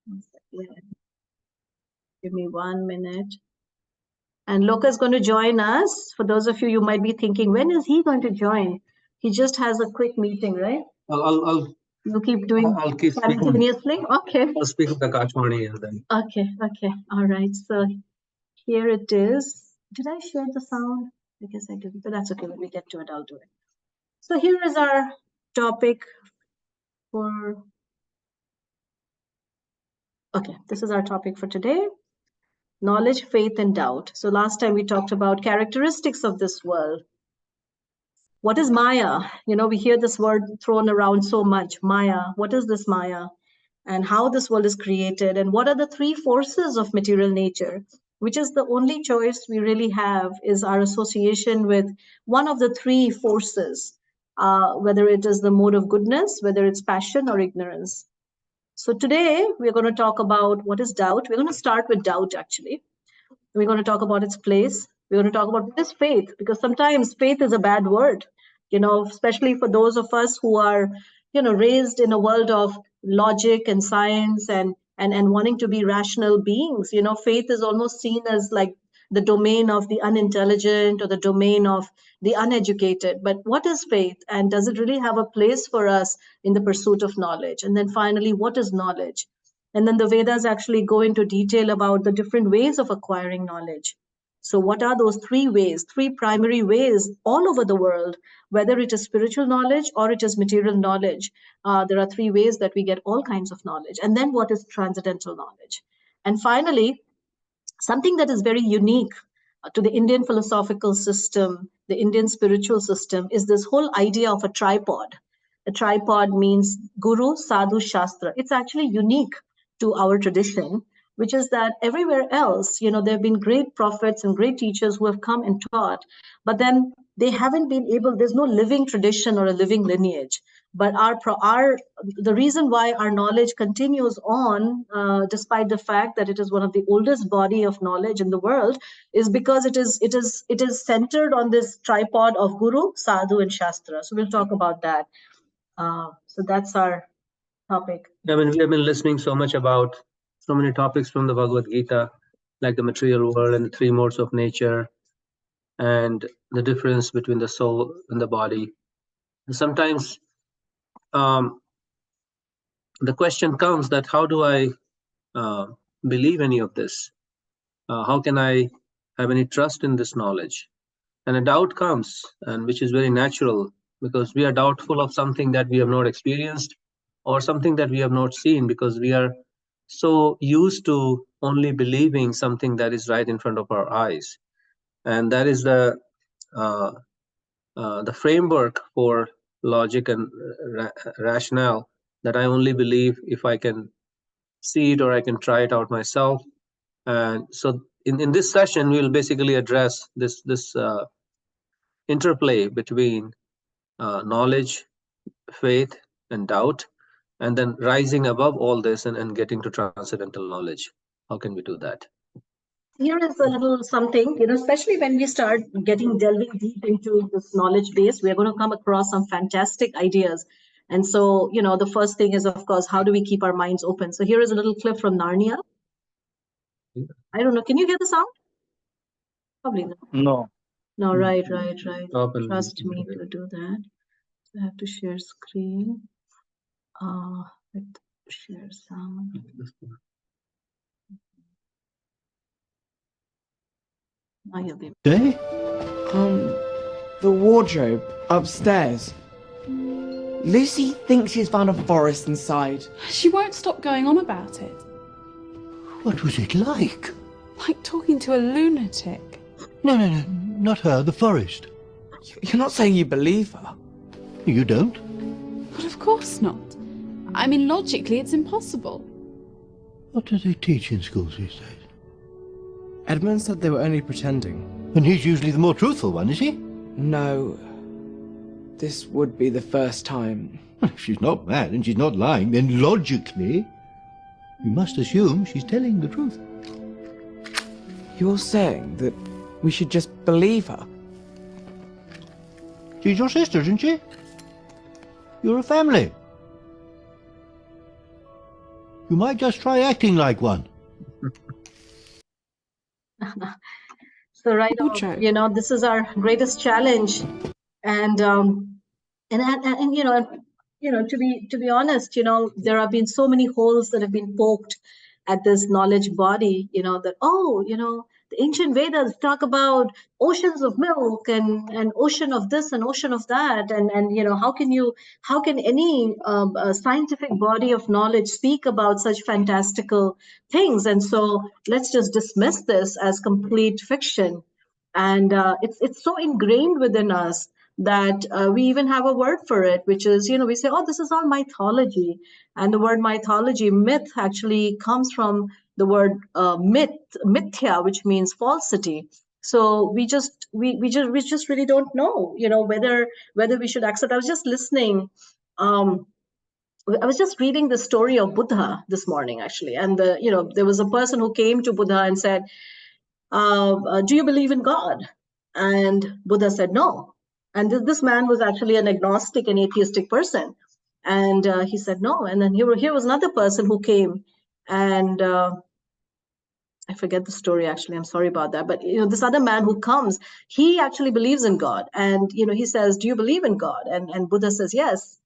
One second. Give me 1 minute. And Loka is going to join us. For those of you, you might be thinking, when is he going to join? He just has a quick meeting, right? You keep doing I'll keep speaking. simultaneously? Okay. I'll speak with the Akashvani and then. Okay. All right. So here it is. Did I share the sound? I guess I didn't, but that's okay. When we get to it, I'll do it. So here is our topic for, okay, this is our topic for today. Knowledge, faith, and doubt. So last time we talked about characteristics of this world. What is Maya? You know, we hear this word thrown around so much, Maya. What is this Maya? And how this world is created? And what are the three forces of material nature? Which is the only choice we really have is our association with one of the three forces, whether it is the mode of goodness, whether it's passion or ignorance. So today we're going to talk about what is doubt. We're going to start with doubt, actually. We're going to talk about its place. We're going to talk about what is faith, because sometimes faith is a bad word, you know, especially for those of us who are, you know, raised in a world of logic and science and wanting to be rational beings. You know, faith is almost seen as like the domain of the unintelligent or the domain of the uneducated. But what is faith, and does it really have a place for us in the pursuit of knowledge? And then finally, what is knowledge? And then the Vedas actually go into detail about the different ways of acquiring knowledge. So what are those three ways, three primary ways all over the world, whether it is spiritual knowledge or it is material knowledge? There are three ways that we get all kinds of knowledge. And then what is transcendental knowledge? And finally, something that is very unique to the Indian philosophical system, the Indian spiritual system, is this whole idea of a tripod. A tripod means Guru, Sadhu, Shastra. It's actually unique to our tradition, which is that everywhere else, you know, there have been great prophets and great teachers who have come and taught, but then they haven't been able, there's no living tradition or a living lineage. But the reason why our knowledge continues on, despite the fact that it is one of the oldest body of knowledge in the world, is because it is centered on this tripod of Guru, Sadhu, and Shastra. So we'll talk about that. So that's our topic. I mean, we have been listening so much about so many topics from the Bhagavad Gita, like the material world and the three modes of nature, and the difference between the soul and the body. And sometimes the question comes that how do I believe any of this? How can I have any trust in this knowledge? And a doubt comes, and which is very natural, because we are doubtful of something that we have not experienced or something that we have not seen, because we are so used to only believing something that is right in front of our eyes. And that is the framework for logic and rationale, that I only believe if I can see it or I can try it out myself. And so in this session, we'll basically address this interplay between knowledge, faith, and doubt, and then rising above all this and getting to transcendental knowledge. How can we do that? Here is a little something, you know, especially when we start delving deep into this knowledge base, we're going to come across some fantastic ideas. And so, you know, the first thing is, of course, how do we keep our minds open? So here is a little clip from Narnia. I don't know. Can you hear the sound? Probably not. No. No, right. Trust me to do that. I have to share screen. Let's share sound. Day? The wardrobe upstairs. Lucy thinks she's found a forest inside. She won't stop going on about it. What was it like? Like talking to a lunatic. No, not her, the forest. You're not saying you believe her? You don't? But of course not. I mean, logically, it's impossible. What do they teach in schools these days? Edmund said they were only pretending. And he's usually the more truthful one, is he? No. This would be the first time. Well, if she's not mad and she's not lying, then logically, we must assume she's telling the truth. You're saying that we should just believe her? She's your sister, isn't she? You're a family. You might just try acting like one. So right Mucho. on, you know, this is our greatest challenge. And to be honest, you know, there have been so many holes that have been poked at this knowledge body, you know, that, oh, you know, the ancient Vedas talk about oceans of milk and ocean of this and ocean of that. And you know, how can any scientific body of knowledge speak about such fantastical things? And so let's just dismiss this as complete fiction. And it's so ingrained within us that we even have a word for it, which is, you know, we say, oh, this is all mythology. And the word mythology, myth, actually comes from the word mithya, which means falsity. So we just really don't know, you know, whether we should accept. I was just listening. I was just reading the story of Buddha this morning, actually, and there was a person who came to Buddha and said, do you believe in God? And Buddha said no. And this man was actually an agnostic and atheistic person. And he said no. And then here was another person who came, and I forget the story, actually. I'm sorry about that. But, you know, this other man who comes, he actually believes in God. And, you know, he says, do you believe in God? And Buddha says, yes.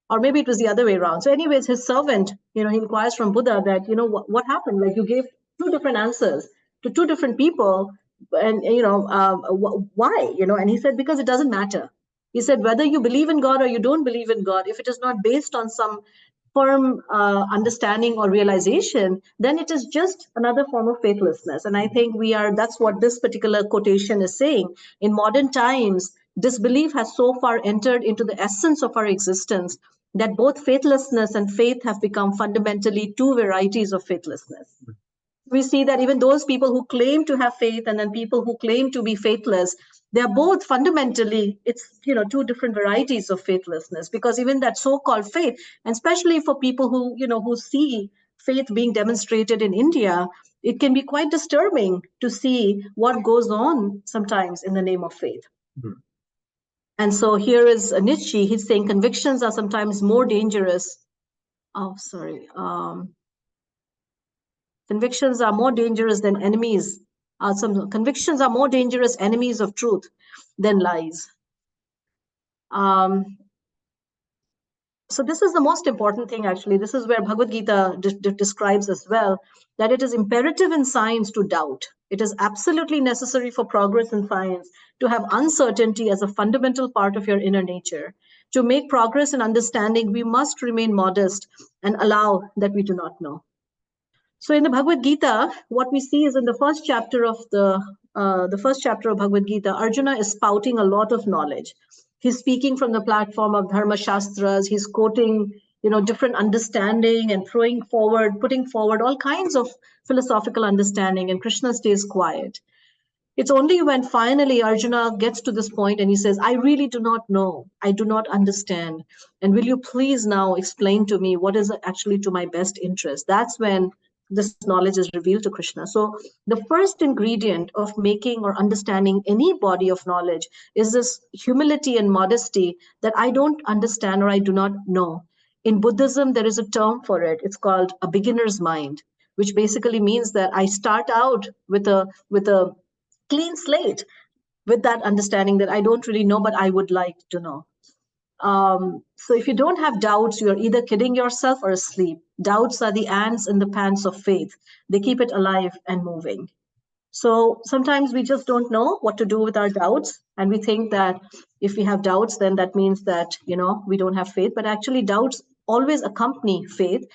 Or maybe it was the other way around. So anyways, his servant, you know, he inquires from Buddha that, you know, what happened? Like, you gave two different answers to two different people. And, you know, why? You know, and he said, because it doesn't matter. He said, whether you believe in God or you don't believe in God, if it is not based on some firm understanding or realization, then it is just another form of faithlessness. And I think that's what this particular quotation is saying. In modern times, disbelief has so far entered into the essence of our existence that both faithlessness and faith have become fundamentally two varieties of faithlessness. We see that even those people who claim to have faith and then people who claim to be faithless, they're both fundamentally, it's, you know, two different varieties of faithlessness, because even that so-called faith, and especially for people who, you know, who see faith being demonstrated in India, it can be quite disturbing to see what goes on sometimes in the name of faith. Mhm. And so here is Nietzsche, he's saying convictions are sometimes more dangerous. Oh, sorry. Convictions are more dangerous than enemies. Some convictions are more dangerous enemies of truth than lies. So this is the most important thing, actually. This is where Bhagavad Gita describes as well, that it is imperative in science to doubt. It is absolutely necessary for progress in science to have uncertainty as a fundamental part of your inner nature. To make progress in understanding, we must remain modest and allow that we do not know. So in the Bhagavad Gita, what we see is in the first chapter of Bhagavad Gita, Arjuna is spouting a lot of knowledge. He's speaking from the platform of Dharma Shastras. He's quoting, you know, different understanding and putting forward all kinds of philosophical understanding, and Krishna stays quiet. It's only when finally Arjuna gets to this point and he says, I really do not know. I do not understand. And will you please now explain to me what is actually to my best interest? That's when this knowledge is revealed to Krishna. So the first ingredient of making or understanding any body of knowledge is this humility and modesty that I don't understand or I do not know. In Buddhism, there is a term for it. It's called a beginner's mind, which basically means that I start out with a clean slate, with that understanding that I don't really know, but I would like to know. So if you don't have doubts, you're either kidding yourself or asleep. Doubts are the ants in the pants of faith. They keep it alive and moving. So sometimes we just don't know what to do with our doubts. And we think that if we have doubts, then that means that, you know, we don't have faith. But actually, doubts always accompany faith.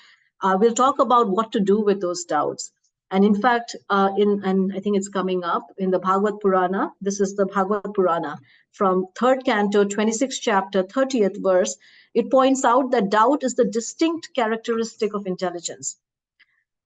We'll talk about what to do with those doubts. And in fact, and I think it's coming up in the Bhagavad Purana. This is the Bhagavad Purana from 3rd canto, 26th chapter, 30th verse. It points out that doubt is the distinct characteristic of intelligence.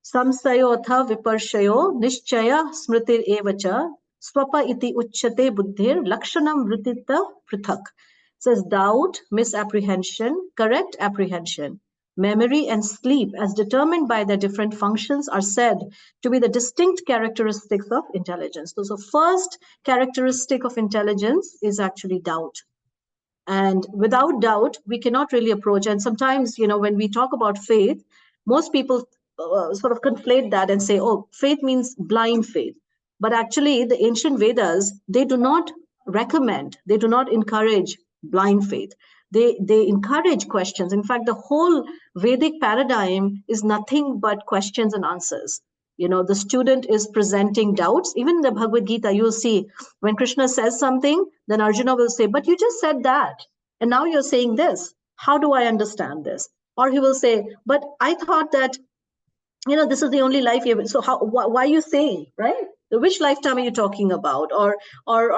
Samsayotha viparshayo nishchaya smritir evacha swapa iti uchyate buddhir lakshanam vritita prithak. It says doubt, misapprehension, correct apprehension, memory and sleep, as determined by their different functions, are said to be the distinct characteristics of intelligence. So first characteristic of intelligence is actually doubt. And without doubt, we cannot really approach. And sometimes, you know, when we talk about faith, most people sort of conflate that and say, oh, faith means blind faith. But actually, the ancient Vedas, they do not recommend, they do not encourage blind faith. They encourage questions. In fact, the whole Vedic paradigm is nothing but questions and answers. You know, the student is presenting doubts. Even in the Bhagavad Gita, you'll see when Krishna says something, then Arjuna will say, but you just said that. And now you're saying this. How do I understand this? Or he will say, but I thought that, you know, this is the only life you have. So how, why are you saying, right? Which lifetime are you talking about? Or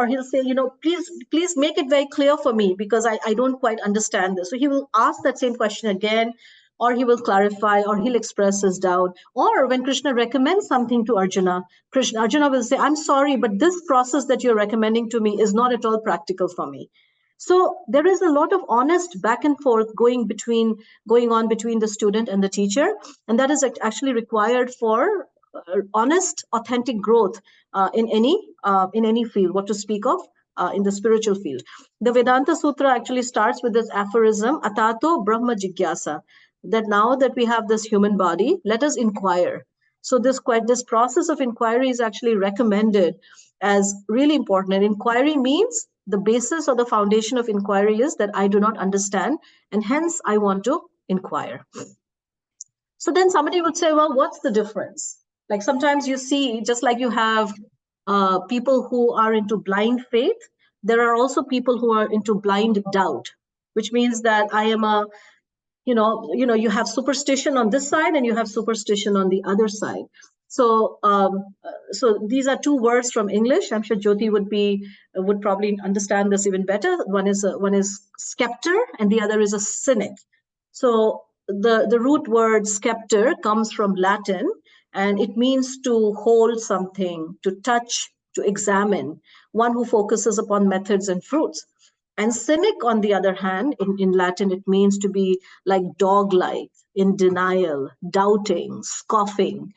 he'll say, you know, please make it very clear for me, because I don't quite understand this. So he will ask that same question again, or he will clarify, or he'll express his doubt. Or when Krishna recommends something to Arjuna, Arjuna will say, I'm sorry, but this process that you're recommending to me is not at all practical for me. So there is a lot of honest back and forth going on between the student and the teacher, and that is actually required for honest, authentic growth in any field. What to speak of in the spiritual field? The Vedanta Sutra actually starts with this aphorism: "Atato Brahma Jigyasa." That now that we have this human body, let us inquire. So this process of inquiry is actually recommended as really important. And inquiry means the basis or the foundation of inquiry is that I do not understand, and hence I want to inquire. So then somebody would say, well, what's the difference? Like sometimes you see, just like you have people who are into blind faith, there are also people who are into blind doubt, which means that I am you have superstition on this side and you have superstition on the other side. So so these are two words from English. I'm sure Jyoti would probably understand this even better. One is skeptor and the other is a cynic. So the root word skeptor comes from Latin, and it means to hold something, to touch, to examine, one who focuses upon methods and fruits. And cynic, on the other hand, in Latin, it means to be like dog-like, in denial, doubting, scoffing,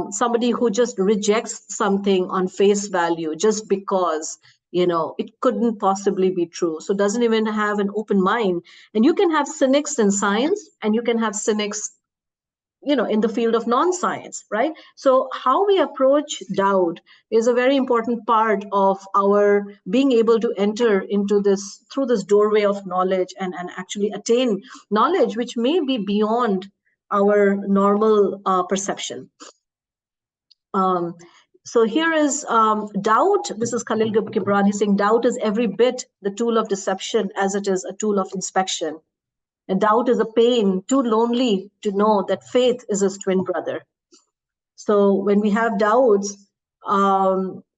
somebody who just rejects something on face value just because, you know, it couldn't possibly be true. So doesn't even have an open mind. And you can have cynics in science, and you can have cynics, you know, in the field of non-science, right? So how we approach doubt is a very important part of our being able to enter into this, through this doorway of knowledge, and actually attain knowledge which may be beyond our normal perception. So here is doubt. This is Khalil Gibran. He's saying doubt is every bit the tool of deception as it is a tool of inspection. And doubt is a pain too lonely to know that faith is his twin brother. So when we have doubts,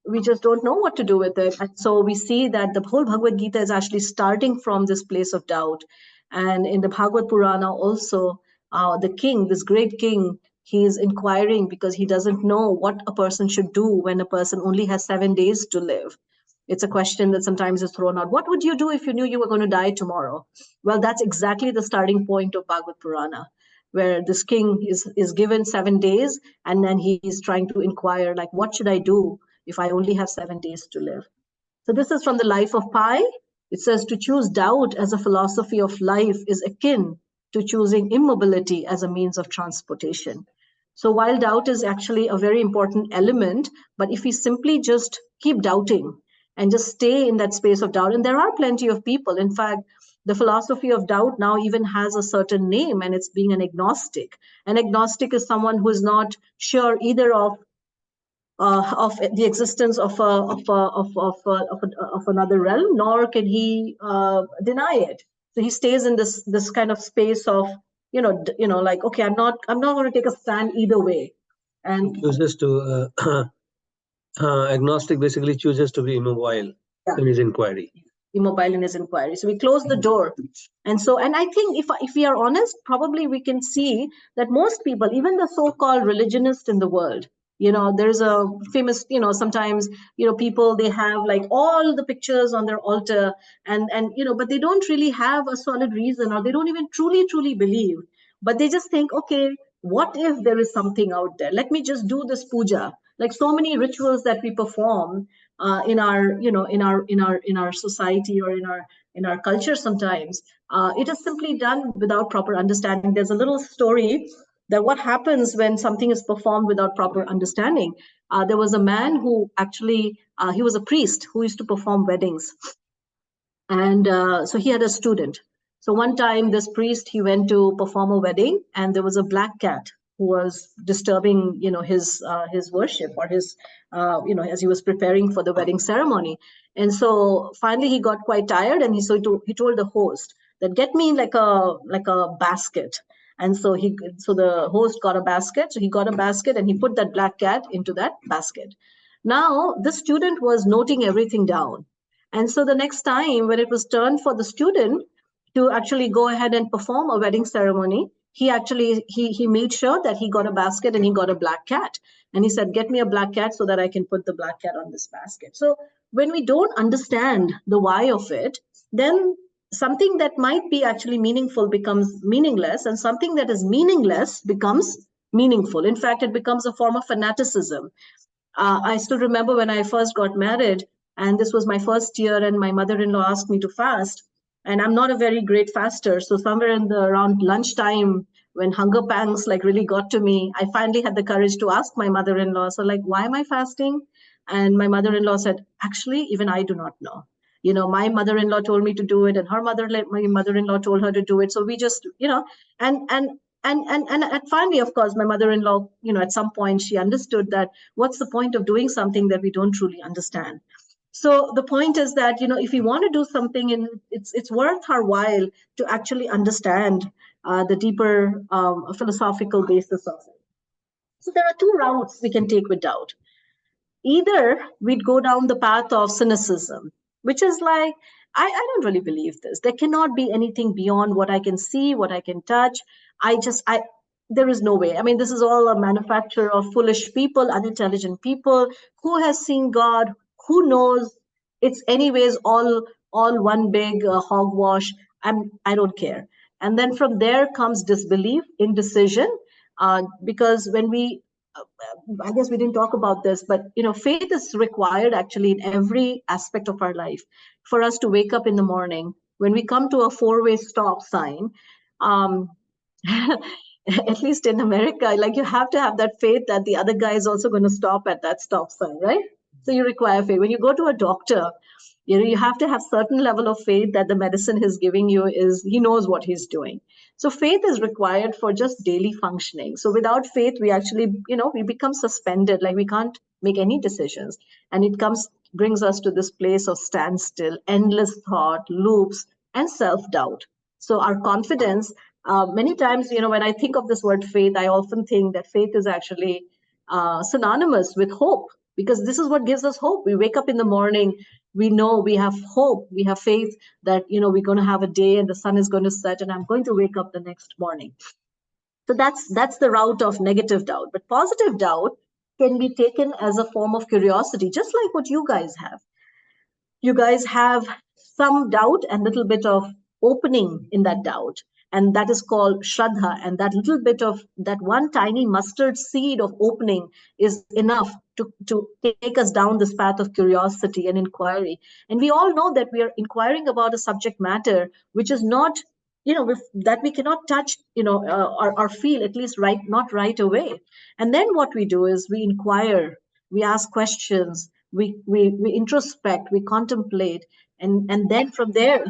we just don't know what to do with it. And so we see that the whole Bhagavad Gita is actually starting from this place of doubt. And in the Bhagavad Purana also, the king, this great king, he is inquiring because he doesn't know what a person should do when a person only has 7 days to live. It's a question that sometimes is thrown out. What would you do if you knew you were going to die tomorrow? Well, that's exactly the starting point of Bhagavad Purana, where this king is given 7 days, and then he is trying to inquire, like, what should I do if I only have 7 days to live? So this is from the Life of Pi. It says, to choose doubt as a philosophy of life is akin to choosing immobility as a means of transportation. So while doubt is actually a very important element, but if we simply just keep doubting and just stay in that space of doubt, and there are plenty of people. In fact, the philosophy of doubt now even has a certain name, and it's being an agnostic. An agnostic is someone who is not sure either of the existence of another realm, nor can he deny it. So he stays in this kind of space of like, okay, I'm not going to take a stand either way. And chooses to agnostic basically chooses to be immobile in his inquiry. Immobile in his inquiry. So we close the door. And I think if we are honest, probably we can see that most people, even the so-called religionists in the world, there's a famous, sometimes, people, they have like all the pictures on their altar and but they don't really have a solid reason, or they don't even truly believe, but they just think, okay, what if there is something out there? Let me just do this puja. Like so many rituals that we perform in our society or in our culture sometimes, it is simply done without proper understanding. There's a little story that what happens when something is performed without proper understanding. There was a man who actually, he was a priest who used to perform weddings. And so he had a student. So one time this priest, he went to perform a wedding, and there was a black cat who was disturbing, his worship, or his, as he was preparing for the wedding ceremony. And so finally he got quite tired, and he told the host that, get me like a basket. And so the host got a basket. So he got a basket and he put that black cat into that basket. Now the student was noting everything down. And so the next time when it was turned for the student to actually go ahead and perform a wedding ceremony, he made sure that he got a basket and he got a black cat. And he said, get me a black cat so that I can put the black cat on this basket. So when we don't understand the why of it, then something that might be actually meaningful becomes meaningless, and something that is meaningless becomes meaningful. In fact, it becomes a form of fanaticism. I still remember when I first got married, and this was my first year, and my mother-in-law asked me to fast. And I'm not a very great faster. So somewhere around lunchtime, when hunger pangs really got to me, I finally had the courage to ask my mother-in-law, so why am I fasting? And my mother-in-law said, actually, even I do not know. My mother-in-law told me to do it, and my mother-in-law told her to do it. So we just, and finally, of course, my mother-in-law, at some point she understood that what's the point of doing something that we don't truly understand. So the point is that, if we want to do something, and it's worth our while to actually understand the deeper philosophical basis of it. So there are two routes we can take with doubt. Either we'd go down the path of cynicism, which is I don't really believe this. There cannot be anything beyond what I can see, what I can touch. There is no way. I mean, this is all a manufacture of foolish people, unintelligent people. Who has seen God? Who knows? It's anyways all one big hogwash. I don't care. And then from there comes disbelief, indecision, because when we, I guess we didn't talk about this, but faith is required actually in every aspect of our life. For us to wake up in the morning, when we come to a 4-way stop sign, at least in America, you have to have that faith that the other guy is also going to stop at that stop sign, right? So you require faith. When you go to a doctor, you have to have certain level of faith that the medicine he's giving you he knows what he's doing. So faith is required for just daily functioning. So without faith, we actually, we become suspended, we can't make any decisions. And it brings us to this place of standstill, endless thought, loops, and self-doubt. So our confidence, many times, when I think of this word faith, I often think that faith is actually synonymous with hope, because this is what gives us hope. We wake up in the morning, we know we have hope, we have faith that, we're going to have a day and the sun is going to set and I'm going to wake up the next morning. So that's the route of negative doubt. But positive doubt can be taken as a form of curiosity, just like what you guys have. You guys have some doubt and a little bit of opening in that doubt. And that is called Shraddha. And that little bit of that one tiny mustard seed of opening is enough to take us down this path of curiosity and inquiry. And we all know that we are inquiring about a subject matter which is not, that we cannot touch, or feel, at least not right away. And then what we do is we inquire, we ask questions, we introspect, we contemplate, and then from there,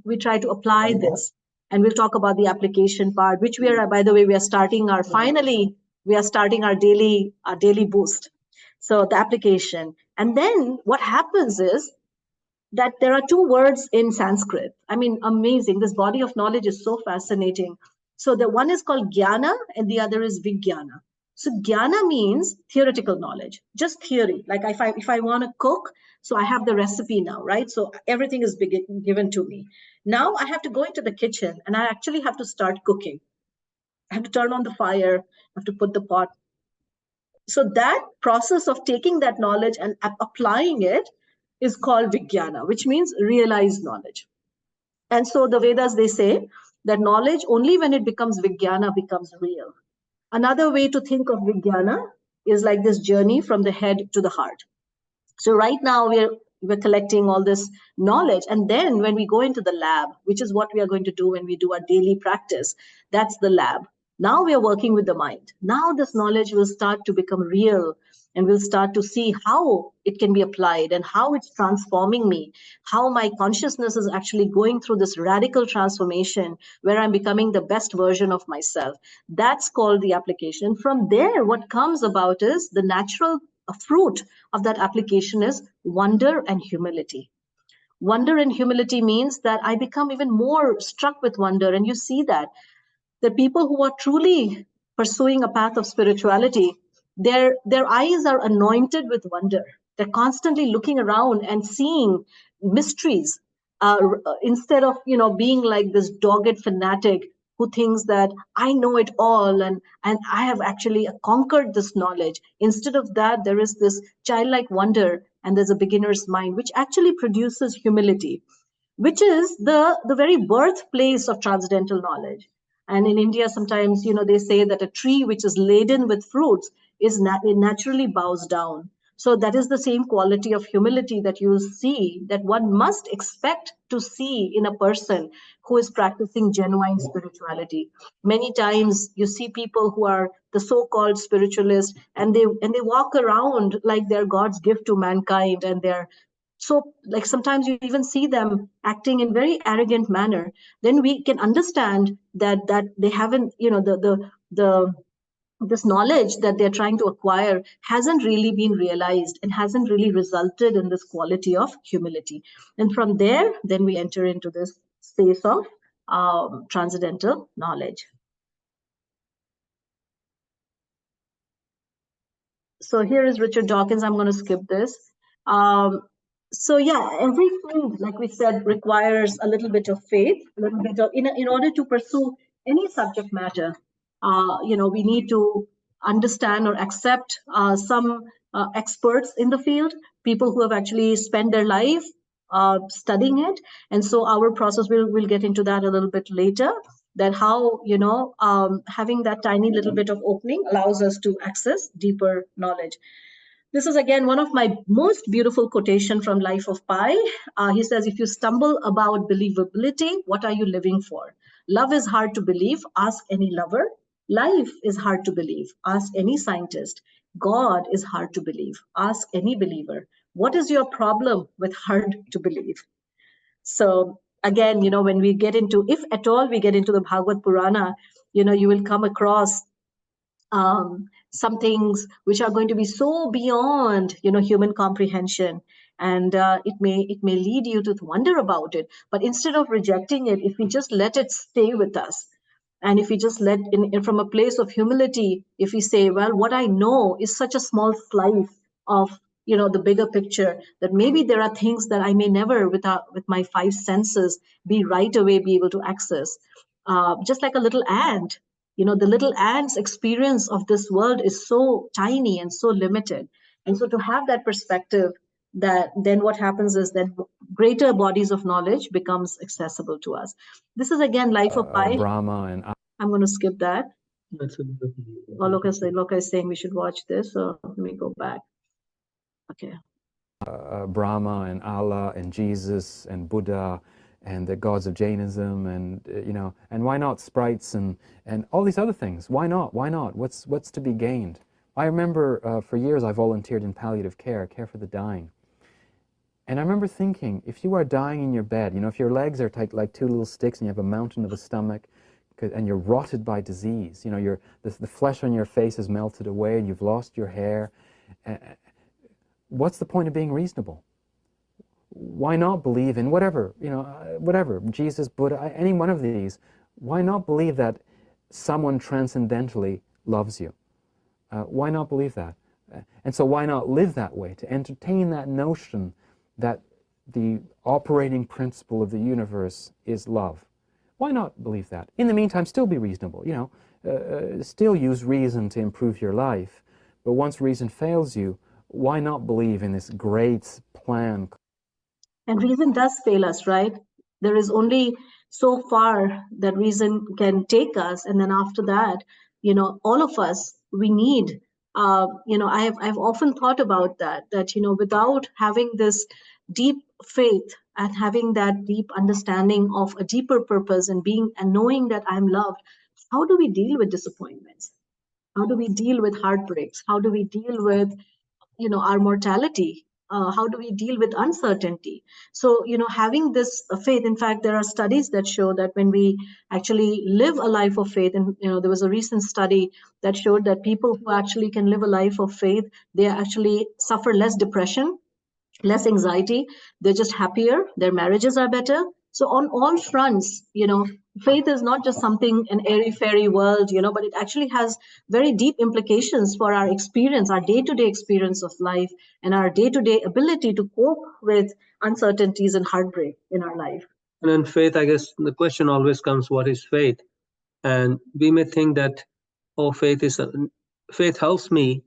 we try to apply this. And we'll talk about the application part, which by the way, we are starting our daily boost. So the application. And then what happens is that there are two words in Sanskrit. I mean, amazing. This body of knowledge is so fascinating. So the one is called jnana and the other is vijnana. So jnana means theoretical knowledge, just theory. Like if I want to cook, so I have the recipe now, right? So everything is given to me. Now I have to go into the kitchen and I actually have to start cooking. I have to turn on the fire, I have to put the pot. So that process of taking that knowledge and applying it is called vijnana, which means realized knowledge. And so the Vedas, they say that knowledge, only when it becomes vijnana, becomes real. Another way to think of vijnana is like this journey from the head to the heart. So right now we're collecting all this knowledge. And then when we go into the lab, which is what we are going to do when we do our daily practice, that's the lab. Now we are working with the mind. Now this knowledge will start to become real, and we'll start to see how it can be applied and how it's transforming me, how my consciousness is actually going through this radical transformation where I'm becoming the best version of myself. That's called the application. From there, what comes about is the natural fruit of that application is wonder and humility. Wonder and humility means that I become even more struck with wonder. And you see that the people who are truly pursuing a path of spirituality, their eyes are anointed with wonder. They're constantly looking around and seeing mysteries, instead of being like this dogged fanatic who thinks that I know it all and I have actually conquered this knowledge. Instead of that, there is this childlike wonder and there's a beginner's mind, which actually produces humility, which is the very birthplace of transcendental knowledge. And in India, sometimes, they say that a tree which is laden with fruits it naturally bows down. So that is the same quality of humility that you see that one must expect to see in a person who is practicing genuine spirituality. Many times you see people who are the so-called spiritualists, and they walk around like they're God's gift to mankind, and they're so, like, sometimes you even see them acting in very arrogant manner. Then we can understand that they haven't, the this knowledge that they're trying to acquire hasn't really been realized and hasn't really resulted in this quality of humility. And from there, then we enter into this space of transcendental knowledge. So here is Richard Dawkins. I'm going to skip this. So yeah, every field, like we said, requires a little bit of faith, a little bit of, in order to pursue any subject matter, we need to understand or accept some experts in the field, people who have actually spent their life studying it. And so our process, we'll get into that a little bit later, that how, having that tiny little bit of opening allows us to access deeper knowledge. This is again one of my most beautiful quotation from Life of Pi. He says, if you stumble about believability, what are you living for? Love is hard to believe. Ask any lover. Life is hard to believe. Ask any scientist. God is hard to believe. Ask any believer. What is your problem with hard to believe? So again, when we get into, if at all we get into the Bhagavad Purana, you will come across some things which are going to be so beyond human comprehension, and it may lead you to wonder about it. But instead of rejecting it, if we just let it stay with us, and if we just let in from a place of humility, if we say, well, what I know is such a small slice of the bigger picture, that maybe there are things that I may never with my five senses be right away be able to access, just like a little ant. The little ant's experience of this world is so tiny and so limited. And so to have that perspective, that then what happens is that greater bodies of knowledge becomes accessible to us. This is again Life of Pi. Brahma and I'm going to skip that. That's a bit Oh, Loka is saying we should watch this. So let me go back. Okay. Brahma and Allah and Jesus and Buddha and the gods of Jainism, and and why not sprites and all these other things? Why not? What's to be gained? I remember for years I volunteered in palliative care for the dying, and I remember thinking, if you are dying in your bed, if your legs are like two little sticks and you have a mountain of a stomach, and you're rotted by disease, the flesh on your face has melted away and you've lost your hair, what's the point of being reasonable? Why not believe in whatever, whatever, Jesus, Buddha, any one of these? Why not believe that someone transcendentally loves you? Why not believe that? And so why not live that way, to entertain that notion that the operating principle of the universe is love? Why not believe that? In the meantime, still be reasonable, still use reason to improve your life. But once reason fails you, why not believe in this great plan? And reason does fail us, right? There is only so far that reason can take us. And then after that, all of us, we need, I've often thought about that, without having this deep faith and having that deep understanding of a deeper purpose and knowing that I'm loved, how do we deal with disappointments? How do we deal with heartbreaks? How do we deal with, our mortality? How do we deal with uncertainty? So, having this faith, in fact, there are studies that show that when we actually live a life of faith, and, there was a recent study that showed that people who actually can live a life of faith, they actually suffer less depression, less anxiety, they're just happier, their marriages are better. So on all fronts, faith is not just something, an airy fairy world, but it actually has very deep implications for our experience, our day-to-day experience of life, and our day-to-day ability to cope with uncertainties and heartbreak in our life. And in faith, I guess the question always comes, what is faith? And we may think that, oh, faith helps me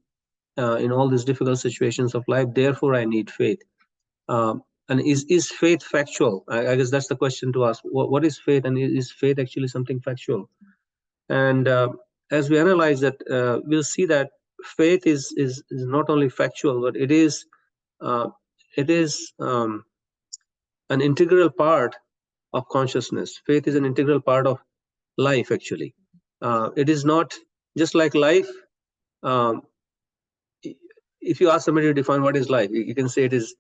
in all these difficult situations of life, therefore I need faith. And is faith factual? I guess that's the question to ask. What is faith, and is faith actually something factual? And as we analyze that, we'll see that faith is not only factual, but it is an integral part of consciousness. Faith is an integral part of life, actually. It is not just like life. If you ask somebody to define what is life, you can say it is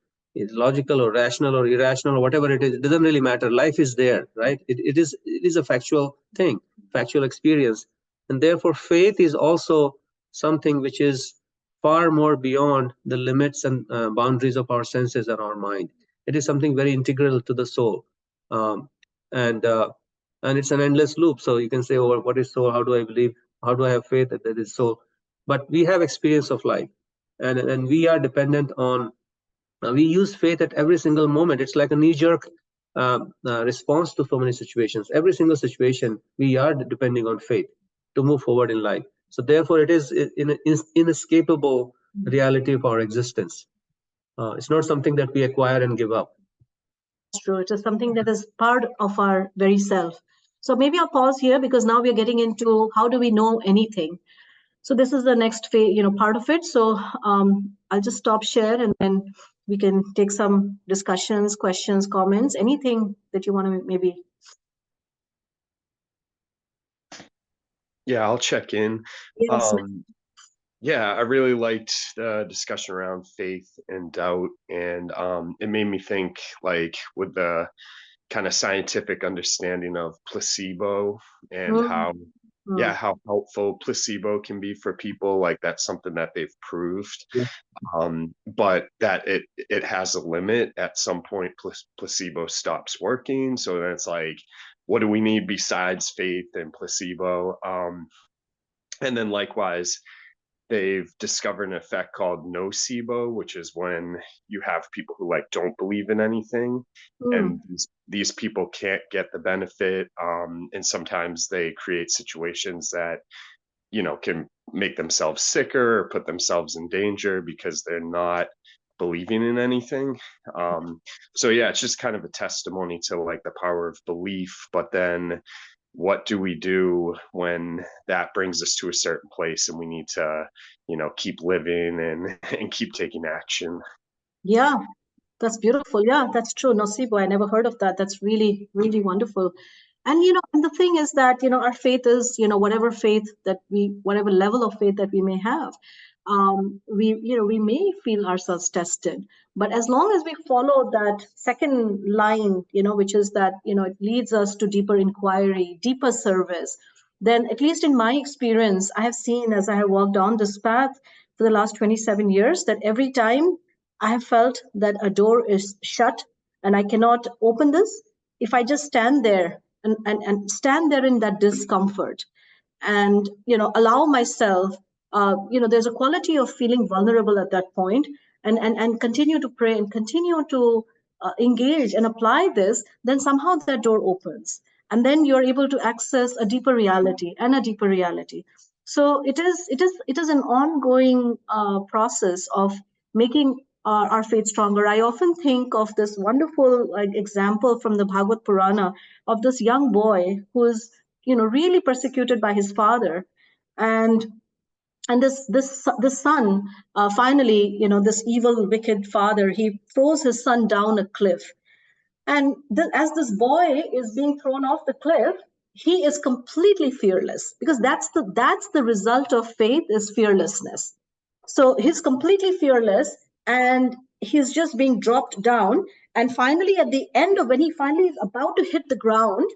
logical or rational or irrational or whatever it is. It doesn't really matter. Life is there, right? It is a factual thing, factual experience. And therefore, faith is also something which is far more beyond the limits and boundaries of our senses and our mind. It is something very integral to the soul. And it's an endless loop. So you can say, oh, what is soul? How do I believe? How do I have faith that there is soul? But we have experience of life. And we are dependent on, we use faith at every single moment. It's like a knee-jerk response to so many situations. Every single situation, we are depending on faith to move forward in life. So therefore, it is an inescapable reality of our existence. It's not something that we acquire and give up. True. It is something that is part of our very self. So maybe I'll pause here, because now we're getting into how do we know anything. So this is the next phase, part of it. So I'll just stop share, and then we can take some discussions, questions, comments, anything that you want to maybe. Yeah, I'll check in. Yes. Yeah, I really liked the discussion around faith and doubt, and it made me think, like, with the kind of scientific understanding of placebo and how helpful placebo can be for people. Like, that's something that they've proved. Yeah. But that it has a limit. At some point, placebo stops working. So then it's like, what do we need besides faith and placebo? And then likewise, they've discovered an effect called nocebo, which is when you have people who don't believe in anything, and these people can't get the benefit. And sometimes they create situations that, can make themselves sicker or put themselves in danger because they're not believing in anything. So yeah, it's just kind of a testimony to the power of belief. But then what do we do when that brings us to a certain place and we need to, keep living and keep taking action? Yeah, that's beautiful. Yeah, that's true. Nocebo, I never heard of that. That's really, really wonderful. And, and the thing is that, our faith is, whatever level of faith that we may have, we may feel ourselves tested. But as long as we follow that second line, which is that, it leads us to deeper inquiry, deeper service, then at least in my experience, I have seen, as I have walked on this path for the last 27 years, that every time I have felt that a door is shut and I cannot open this, if I just stand there and stand there in that discomfort and, allow myself, there's a quality of feeling vulnerable at that point, and continue to pray and continue to engage and apply this, then somehow that door opens. And then you're able to access a deeper reality and a deeper reality. So it is an ongoing process of making our faith stronger. I often think of this wonderful example from the Bhagavad Purana of this young boy who is, really persecuted by his father, and this son finally, this evil, wicked father, he throws his son down a cliff, and as this boy is being thrown off the cliff, he is completely fearless, because that's the result of faith, is fearlessness. So he's completely fearless, and he's just being dropped down. And finally, at the end of when he finally is about to hit the ground,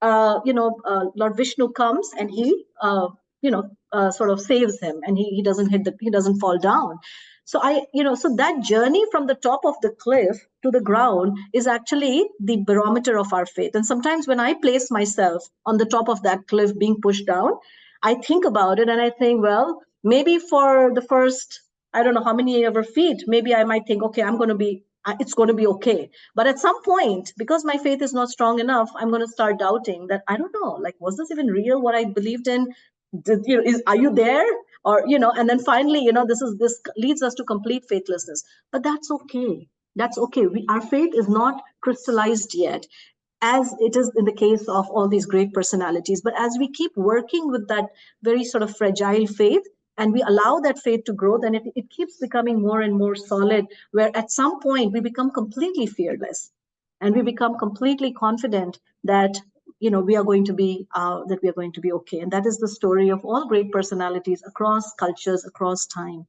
Lord Vishnu comes, and he, sort of saves him, and he doesn't fall down. So so that journey from the top of the cliff to the ground is actually the barometer of our faith. And sometimes when I place myself on the top of that cliff being pushed down, I think about it and I think, well, maybe for the first, I don't know how many ever feet, maybe I might think, okay, it's going to be okay. But at some point, because my faith is not strong enough, I'm going to start doubting that, I don't know, like, was this even real, what I believed in? Are you there? Or, and then finally, this leads us to complete faithlessness. But that's okay. That's okay. Our faith is not crystallized yet, as it is in the case of all these great personalities. But as we keep working with that very sort of fragile faith, and we allow that faith to grow, then it keeps becoming more and more solid, where at some point we become completely fearless, and we become completely confident that we are going to be okay. And that is the story of all great personalities across cultures, across time.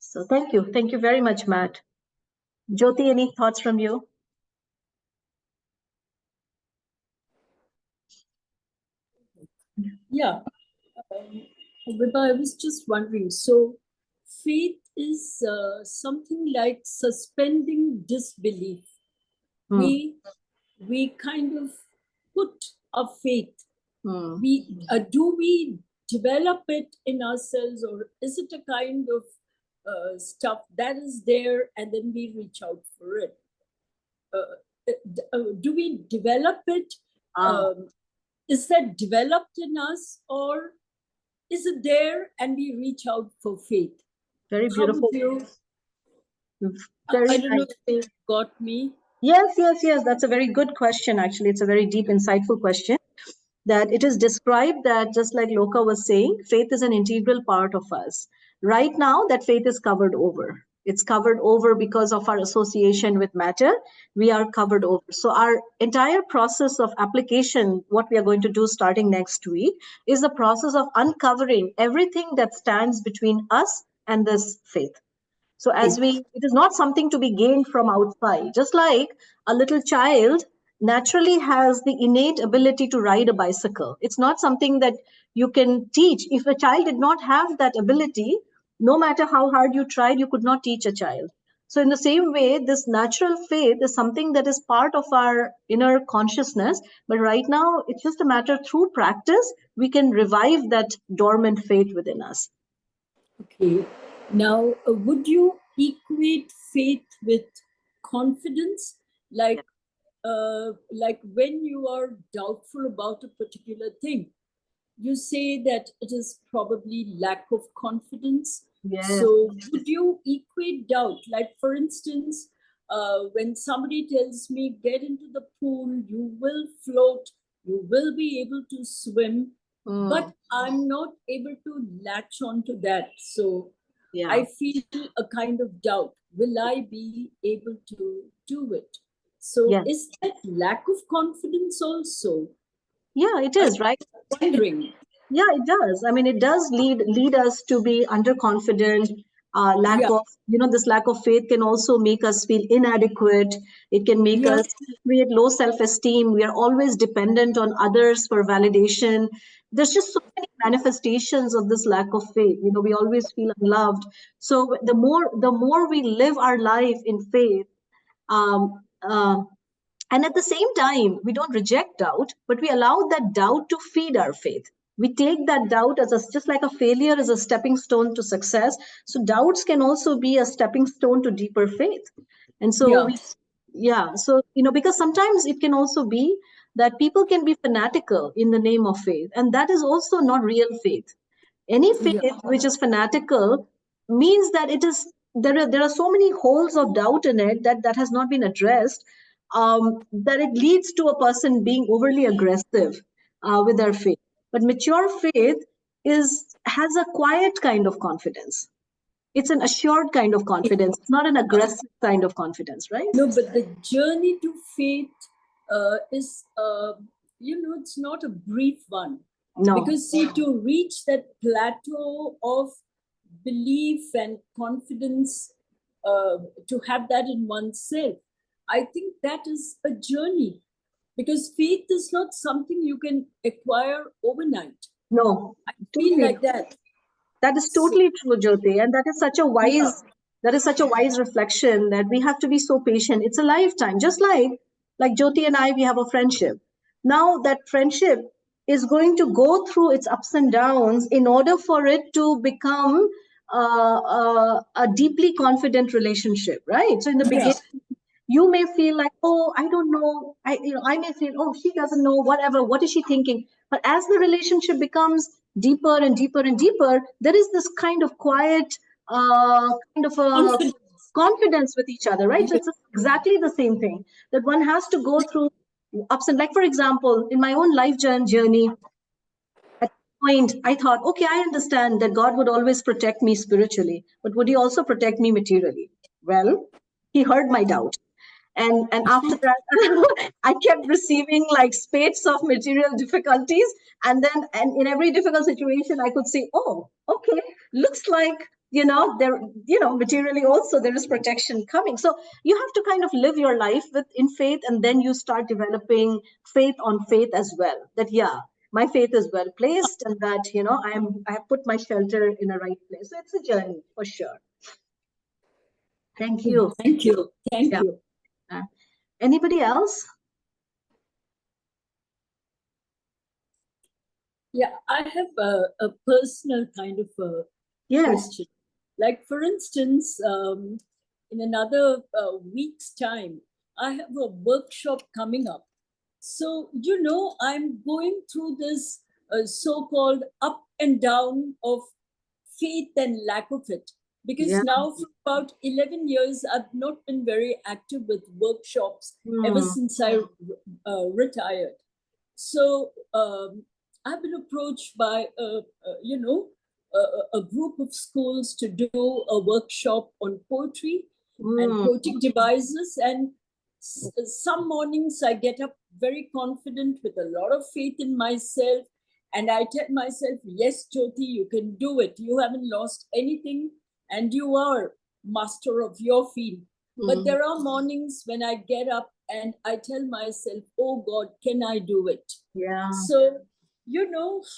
So thank you very much, Matt. Jyoti, any thoughts from you? Yeah, Vibha, I was just wondering, so faith is something like suspending disbelief. We kind of put our faith. Do we develop it in ourselves, or is it a kind of stuff that is there and then we reach out for it? Do we develop it? Is that developed in us, or is it there and we reach out for faith? Very beautiful. I don't know if you got me. Yes. That's a very good question, actually. It's a very deep, insightful question. That it is described that, just like Loka was saying, faith is an integral part of us. Right now, that faith is covered over. It's covered over because of our association with matter. We are covered over. So our entire process of application, what we are going to do starting next week, is the process of uncovering everything that stands between us and this faith. So it is not something to be gained from outside. Just like a little child naturally has the innate ability to ride a bicycle. It's not something that you can teach. If a child did not have that ability, no matter how hard you tried, you could not teach a child. So in the same way, this natural faith is something that is part of our inner consciousness. But right now, it's just a matter through practice, we can revive that dormant faith within us. Okay. Now, would you equate faith with confidence? Like when you are doubtful about a particular thing, you say that it is probably lack of confidence. Yes. So would you equate doubt? Like, for instance, when somebody tells me, get into the pool, you will float, you will be able to swim, but I'm not able to latch onto that. So I feel a kind of doubt. Will I be able to do it? So is that lack of confidence also? Yeah, it is, right? Wondering. Yeah, it does. I mean, it does lead us to be underconfident. This lack of faith can also make us feel inadequate. It can make us create low self-esteem. We are always dependent on others for validation. There's just so many manifestations of this lack of faith. We always feel unloved. So the more we live our life in faith, and at the same time, we don't reject doubt, but we allow that doubt to feed our faith. We take that doubt as just like a failure is a stepping stone to success. So doubts can also be a stepping stone to deeper faith. And so, because sometimes it can also be that people can be fanatical in the name of faith. And that is also not real faith. Any faith which is fanatical means that there are so many holes of doubt in it that has not been addressed, that it leads to a person being overly aggressive with their faith. But mature faith has a quiet kind of confidence. It's an assured kind of confidence. It's not an aggressive kind of confidence, right? No, but the journey to faith is it's not a brief one. No. Because see, to reach that plateau of belief and confidence, to have that in oneself, I think that is a journey. Because faith is not something you can acquire overnight. No. I feel Totally. like that. That is totally true, Jyoti. And that is such a wise reflection that we have to be so patient. It's a lifetime. Just like Jyoti and I, we have a friendship. Now that friendship is going to go through its ups and downs in order for it to become a deeply confident relationship, right? So in the beginning, you may feel like, oh, I don't know. I may feel, oh, she doesn't know, whatever. What is she thinking? But as the relationship becomes deeper and deeper and deeper, there is this kind of quiet, kind of a confidence with each other, right? So it's exactly the same thing that one has to go through ups and, like, for example, in my own life journey, at one point I thought, okay, I understand that God would always protect me spiritually, but would he also protect me materially? Well, he heard my doubt. And after that, I kept receiving like spades of material difficulties. And then, and in every difficult situation, I could say, oh, okay, looks like, there, materially also there is protection coming. So you have to kind of live your life in faith, and then you start developing faith on faith as well. That, yeah, my faith is well placed, and that, I have put my shelter in a right place. So it's a journey for sure. Thank you. Thank you. Thank Yeah. you. Anybody else? Yeah, I have a personal kind of a Yes. question. Like, for instance, in another week's time, I have a workshop coming up. So, I'm going through this so-called up and down of faith and lack of it. Because now for about 11 years, I've not been very active with workshops ever since I retired. So I've been approached by, a group of schools to do a workshop on poetry and poetic devices. And some mornings I get up very confident with a lot of faith in myself. And I tell myself, yes, Jyoti, you can do it. You haven't lost anything and you are master of your field. But there are mornings when I get up and I tell myself, oh God, can I do it? Yeah. So,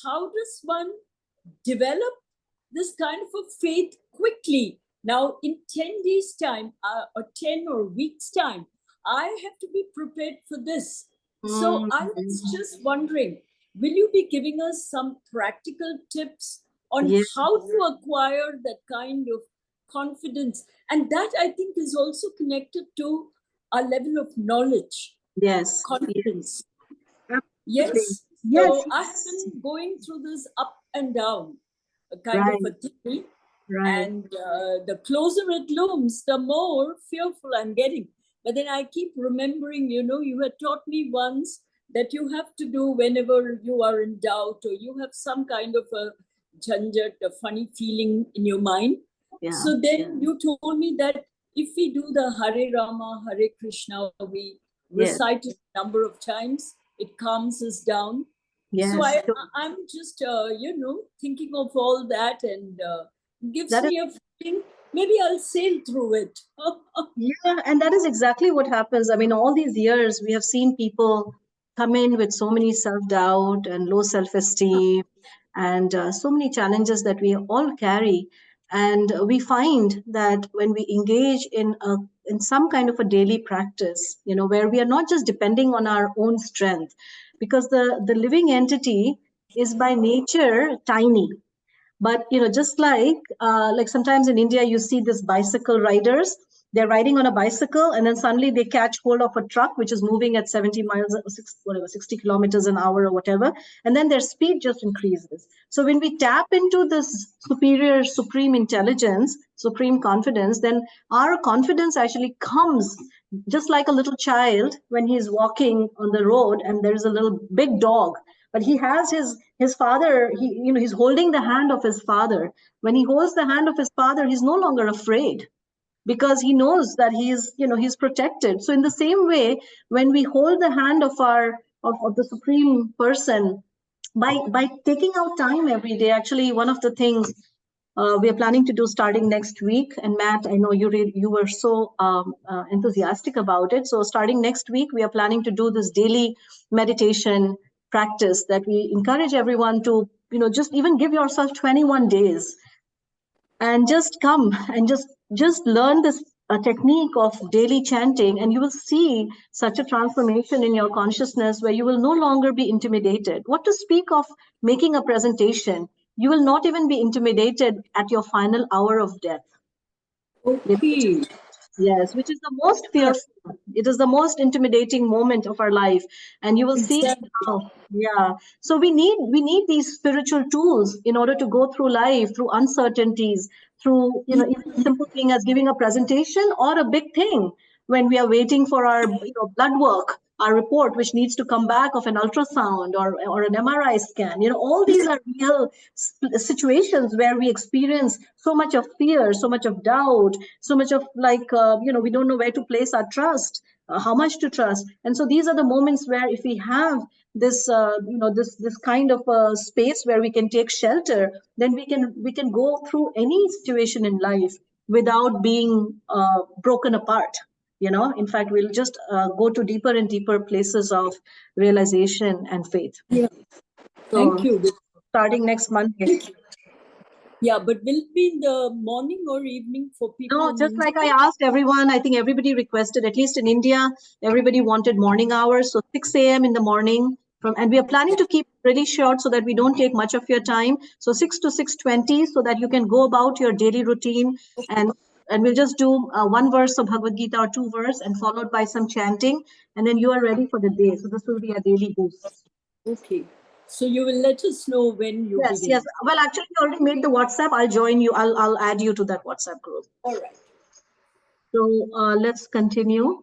how does one develop this kind of a faith quickly? Now, in 10 days' time, or 10 or weeks' time, I have to be prepared for this. So I was just wondering, will you be giving us some practical tips on how to acquire that kind of confidence? And that, I think, is also connected to a level of knowledge. Yes. Confidence. Yes. So I've been going through this up and down, a kind of a theory. And the closer it looms, the more fearful I'm getting. But then I keep remembering, you had taught me once that you have to do whenever you are in doubt or you have some kind of a jhanjat, a funny feeling in your mind. So then you told me that if we do the Hare Rama, Hare Krishna, we recite it a number of times, it calms us down. So I'm just, thinking of all that, and gives me a feeling, maybe I'll sail through it. Yeah, and that is exactly what happens. I mean, all these years, we have seen people come in with so many self-doubt and low self-esteem and so many challenges that we all carry. And we find that when we engage in some kind of a daily practice, where we are not just depending on our own strength, because the living entity is by nature tiny. But just like sometimes in India, you see this bicycle riders. They're riding on a bicycle, and then suddenly they catch hold of a truck which is moving at 70 miles, 60 kilometers an hour or whatever, and then their speed just increases. So when we tap into this superior, supreme intelligence, supreme confidence, then our confidence actually comes just like a little child when he's walking on the road and there's a little big dog, but he has his father. He's holding the hand of his father. When he holds the hand of his father, he's no longer afraid, because he knows that he's protected. So in the same way, when we hold the hand of our of the Supreme Person by taking out time every day. Actually, one of the things we are planning to do starting next week, and Matt, I know you were so enthusiastic about it. So starting next week, we are planning to do this daily meditation practice that we encourage everyone to, just even give yourself 21 days and just come and just learn this technique of daily chanting, and you will see such a transformation in your consciousness where you will no longer be intimidated. What to speak of making a presentation? You will not even be intimidated at your final hour of death. Okay. Yes, which is the most fearful. It is the most intimidating moment of our life, and you will see how. Yeah. So we need these spiritual tools in order to go through life, through uncertainties, through even a simple thing as giving a presentation, or a big thing when we are waiting for our blood work, our report, which needs to come back of an ultrasound or an MRI scan. All these are real situations where we experience so much of fear, so much of doubt, so much of we don't know where to place our trust, how much to trust. And so these are the moments where if we have this this kind of space where we can take shelter, then we can go through any situation in life without being broken apart. In fact, we'll just go to deeper and deeper places of realization and faith. Yeah. So, Thank you. starting next Monday. Yeah, but will it be in the morning or evening for people? No, in just like I India? asked everyone, I think everybody requested, at least in India, everybody wanted morning hours. So 6 a.m. in the morning and we are planning to keep pretty short so that we don't take much of your time. So 6 to 6:20 so that you can go about your daily routine, and we'll just do one verse of Bhagavad Gita or two verse and followed by some chanting, and then you are ready for the day. So this will be a daily boost. Okay. So you will let us know when you Yes, begin. yes. Well, actually, you already made the WhatsApp. I'll join you. I'll add you to that WhatsApp group. All right. So let's continue.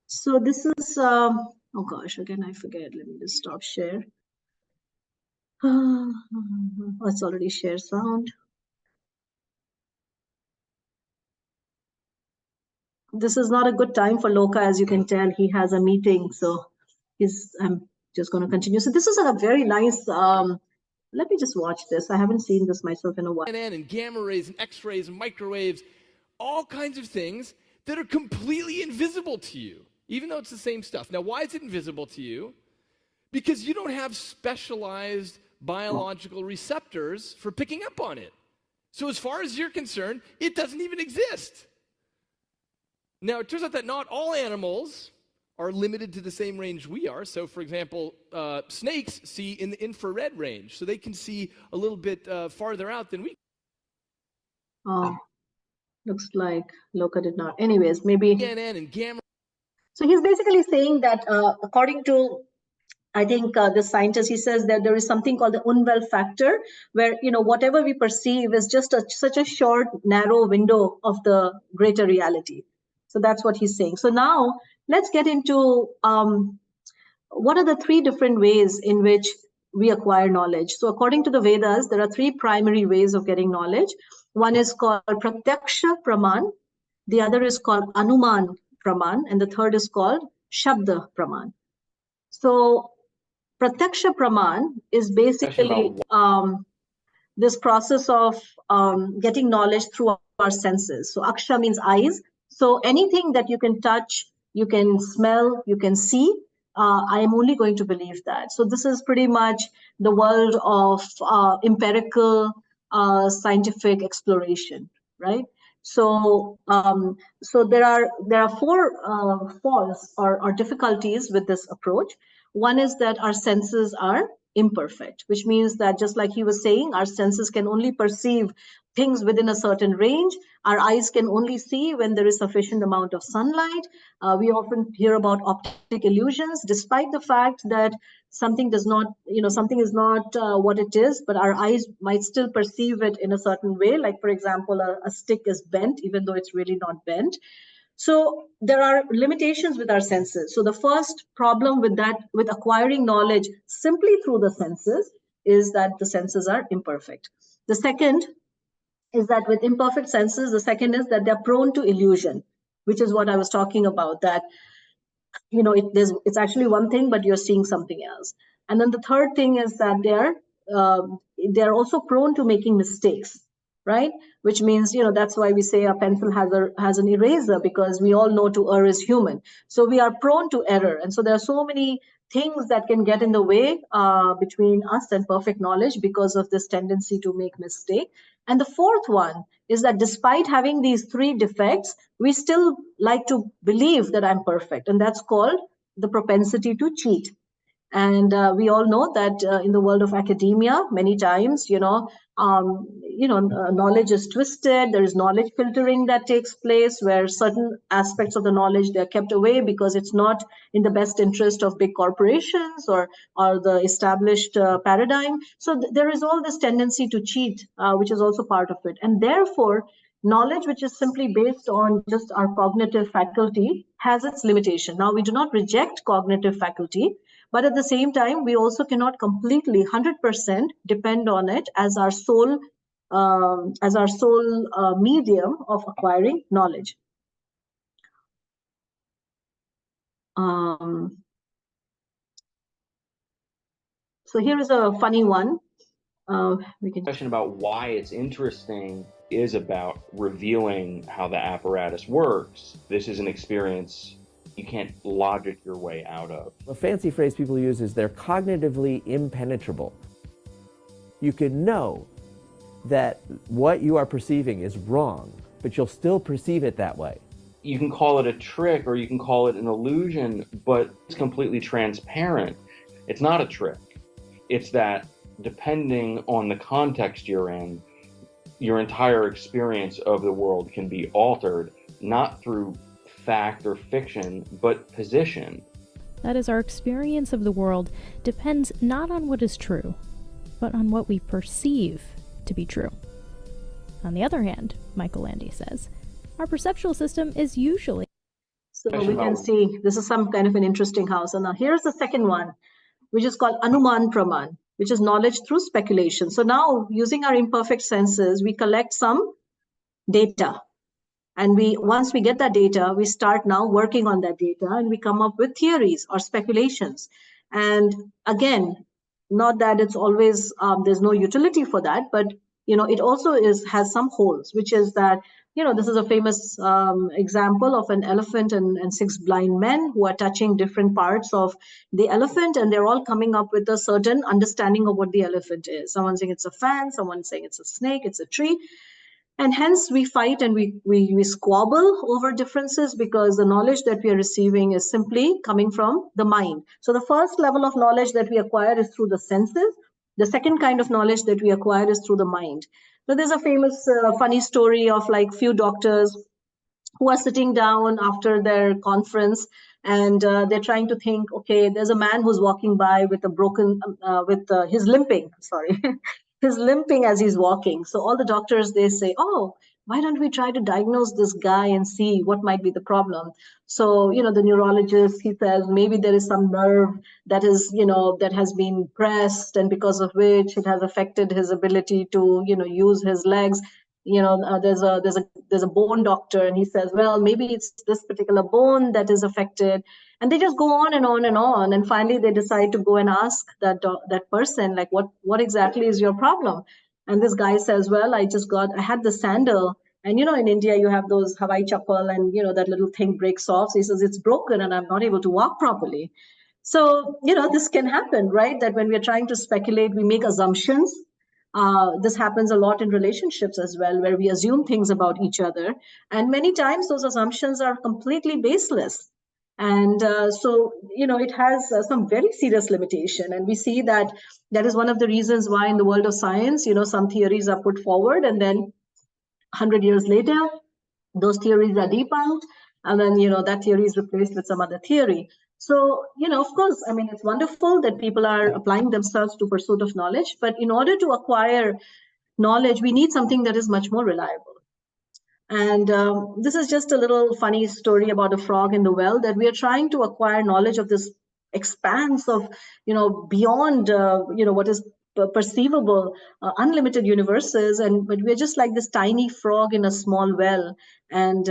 So this is, oh gosh, again, I forget. Let me just stop share. Oh, it's already share sound. This is not a good time for Loka, as you can tell. He has a meeting, so I'm just going to continue. So this is a very nice, let me just watch this. I haven't seen this myself in a while. And gamma rays and X-rays and microwaves, all kinds of things that are completely invisible to you, even though it's the same stuff. Now, why is it invisible to you? Because you don't have specialized biological receptors for picking up on it. So as far as you're concerned, it doesn't even exist. Now, it turns out that not all animals are limited to the same range we are. So, for example, snakes see in the infrared range, so they can see a little bit farther out than we. Oh, looks like Loka did not. Anyways, maybe. CNN and gamma. So he's basically saying that according to, I think the scientist, he says that there is something called the Unwell factor, where whatever we perceive is just such a short, narrow window of the greater reality. So that's what he's saying. So now let's get into what are the three different ways in which we acquire knowledge. So according to the Vedas, there are three primary ways of getting knowledge. One is called Pratyaksha Praman, the other is called Anuman Praman, and the third is called Shabda Praman. So Pratyaksha Praman is basically this process of getting knowledge through our senses. So Aksha means eyes. So anything that you can touch, you can smell, you can see, I am only going to believe that. So this is pretty much the world of empirical scientific exploration, right? So so there are four faults or difficulties with this approach. One is that our senses are imperfect, which means that just like he was saying, our senses can only perceive things within a certain range. Our eyes can only see when there is sufficient amount of sunlight. We often hear about optic illusions, despite the fact that something does not, something is not what it is, but our eyes might still perceive it in a certain way. Like, for example, a stick is bent, even though it's really not bent. So there are limitations with our senses. So the first problem with that, with acquiring knowledge simply through the senses, is that the senses are imperfect. The second is that with imperfect senses, the second is that they're prone to illusion, which is what I was talking about, that you know, it's actually one thing, but you're seeing something else. And then the third thing is that they're also prone to making mistakes, right? Which means, you know, that's why we say a pencil has an eraser, because we all know to err is human. So we are prone to error. And so there are so many things that can get in the way between us and perfect knowledge because of this tendency to make mistake. And the fourth one is that despite having these three defects, we still like to believe that I'm perfect. And that's called the propensity to cheat. And we all know that in the world of academia, many times, knowledge is twisted. There is knowledge filtering that takes place, where certain aspects of the knowledge, they're kept away because it's not in the best interest of big corporations or the established paradigm. So there is all this tendency to cheat, which is also part of it. And therefore, knowledge which is simply based on just our cognitive faculty has its limitation. Now, we do not reject cognitive faculty, but at the same time, we also cannot completely 100% depend on it as our sole medium of acquiring knowledge. So here is a funny one. Question about why it's interesting is about revealing how the apparatus works. This is an experience you can't logic your way out of. A fancy phrase people use is they're cognitively impenetrable. You can know that what you are perceiving is wrong, but you'll still perceive it that way. You can call it a trick or you can call it an illusion, but it's completely transparent. It's not a trick. It's that depending on the context you're in, your entire experience of the world can be altered, not through fact or fiction, but position. That is, our experience of the world depends not on what is true, but on what we perceive to be true. On the other hand, Michael Landy says, our perceptual system is usually... So we can see this is some kind of an interesting house. And now here's the second one, which is called Anuman Praman, which is knowledge through speculation. So now, using our imperfect senses, we collect some data. And once we get that data, we start now working on that data and we come up with theories or speculations. And again, not that it's always, there's no utility for that, but, you know, it also has some holes, which is that, you know, this is a famous example of an elephant and 6 blind men who are touching different parts of the elephant, and they're all coming up with a certain understanding of what the elephant is. Someone's saying it's a fan, someone's saying it's a snake, it's a tree. And hence we fight and we squabble over differences because the knowledge that we are receiving is simply coming from the mind. So the first level of knowledge that we acquire is through the senses. The second kind of knowledge that we acquire is through the mind. So there's a famous funny story of like few doctors who are sitting down after their conference and they're trying to think, okay, there's a man who's walking by with a broken, his limping, sorry. He's limping as he's walking. So all the doctors, they say, oh, why don't we try to diagnose this guy and see what might be the problem? So, you know, the neurologist, he says, maybe there is some nerve that is, you know, that has been pressed and because of which it has affected his ability to, you know, use his legs. You know, there's a bone doctor and he says, well, maybe it's this particular bone that is affected. And they just go on and on and on. And finally, they decide to go and ask that person, like, what exactly is your problem? And this guy says, well, I had the sandal. And, you know, in India, you have those Hawaii chappal and, you know, that little thing breaks off. So he says, it's broken and I'm not able to walk properly. So, you know, this can happen, right? That when we're trying to speculate, we make assumptions. This happens a lot in relationships as well, where we assume things about each other. And many times those assumptions are completely baseless. And so, you know, it has some very serious limitation. And we see that is one of the reasons why in the world of science, you know, some theories are put forward and then 100 years later, those theories are debunked. And then, you know, that theory is replaced with some other theory. So, you know, of course, I mean, it's wonderful that people are applying themselves to pursuit of knowledge. But in order to acquire knowledge, we need something that is much more reliable. And this is just a little funny story about a frog in the well, that we are trying to acquire knowledge of this expanse of, you know, beyond, you know, what is perceivable, unlimited universes, but we're just like this tiny frog in a small well. And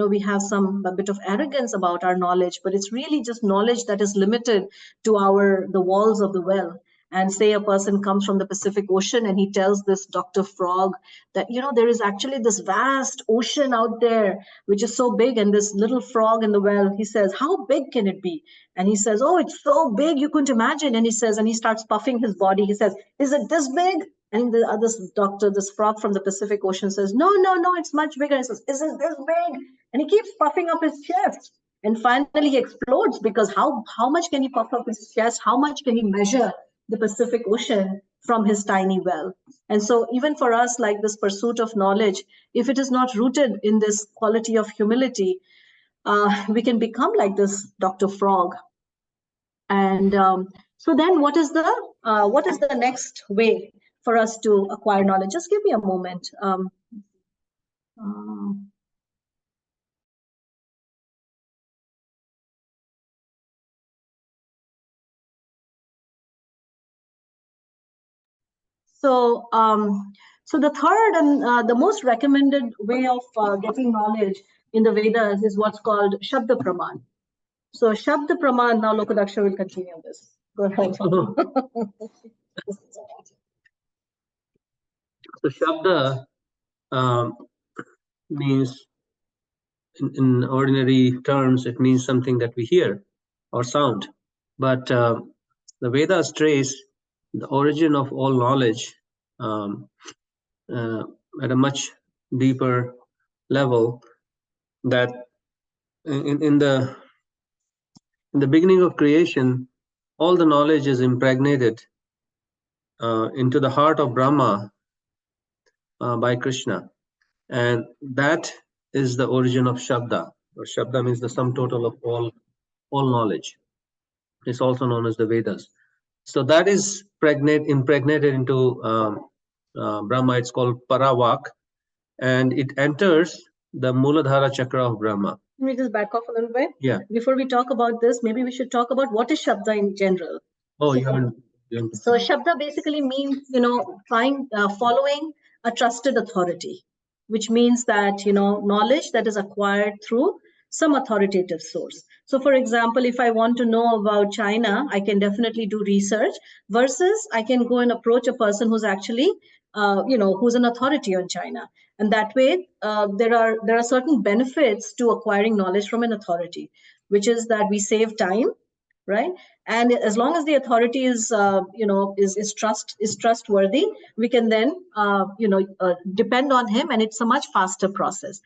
we have a bit of arrogance about our knowledge, but it's really just knowledge that is limited to the walls of the well. And say a person comes from the Pacific Ocean and he tells this Dr. Frog that, there is actually this vast ocean out there, which is so big. And this little frog in the well, he says, how big can it be? And he says, oh, it's so big, you couldn't imagine. And he starts puffing his body. He says, is it this big? And this frog from the Pacific Ocean says, no, it's much bigger. And he says, is it this big? And he keeps puffing up his chest. And finally he explodes, because how much can he puff up his chest? How much can he measure the Pacific Ocean from his tiny well? And so even for us, like this pursuit of knowledge, if it is not rooted in this quality of humility, we can become like this Dr. Frog. And so then what is the next way for us to acquire knowledge? Just give me a moment. So the third and the most recommended way of getting knowledge in the Vedas is what's called Shabda Praman. So Shabda Praman, now Lokadaksha will continue this. Go ahead. So Shabda means, in ordinary terms, it means something that we hear or sound. But the Vedas trace the origin of all knowledge at a much deeper level, that in the beginning of creation, all the knowledge is impregnated into the heart of Brahma by Krishna. And that is the origin of Shabda. Or Shabda means the sum total of all knowledge. It's also known as the Vedas. So that is impregnated into Brahma. It's called Paravak, and it enters the Muladhara Chakra of Brahma. Let me just back off a little bit. Yeah. Before we talk about this, maybe we should talk about what is Shabda in general. Oh, you haven't. So Shabda basically means, following a trusted authority, which means that, knowledge that is acquired through some authoritative source. So for example, if I want to know about China, I can definitely do research, versus I can go and approach a person who's actually, who's an authority on China. And that way, there are certain benefits to acquiring knowledge from an authority, which is that we save time, right? And as long as the authority is trustworthy, we can then depend on him, and it's a much faster process.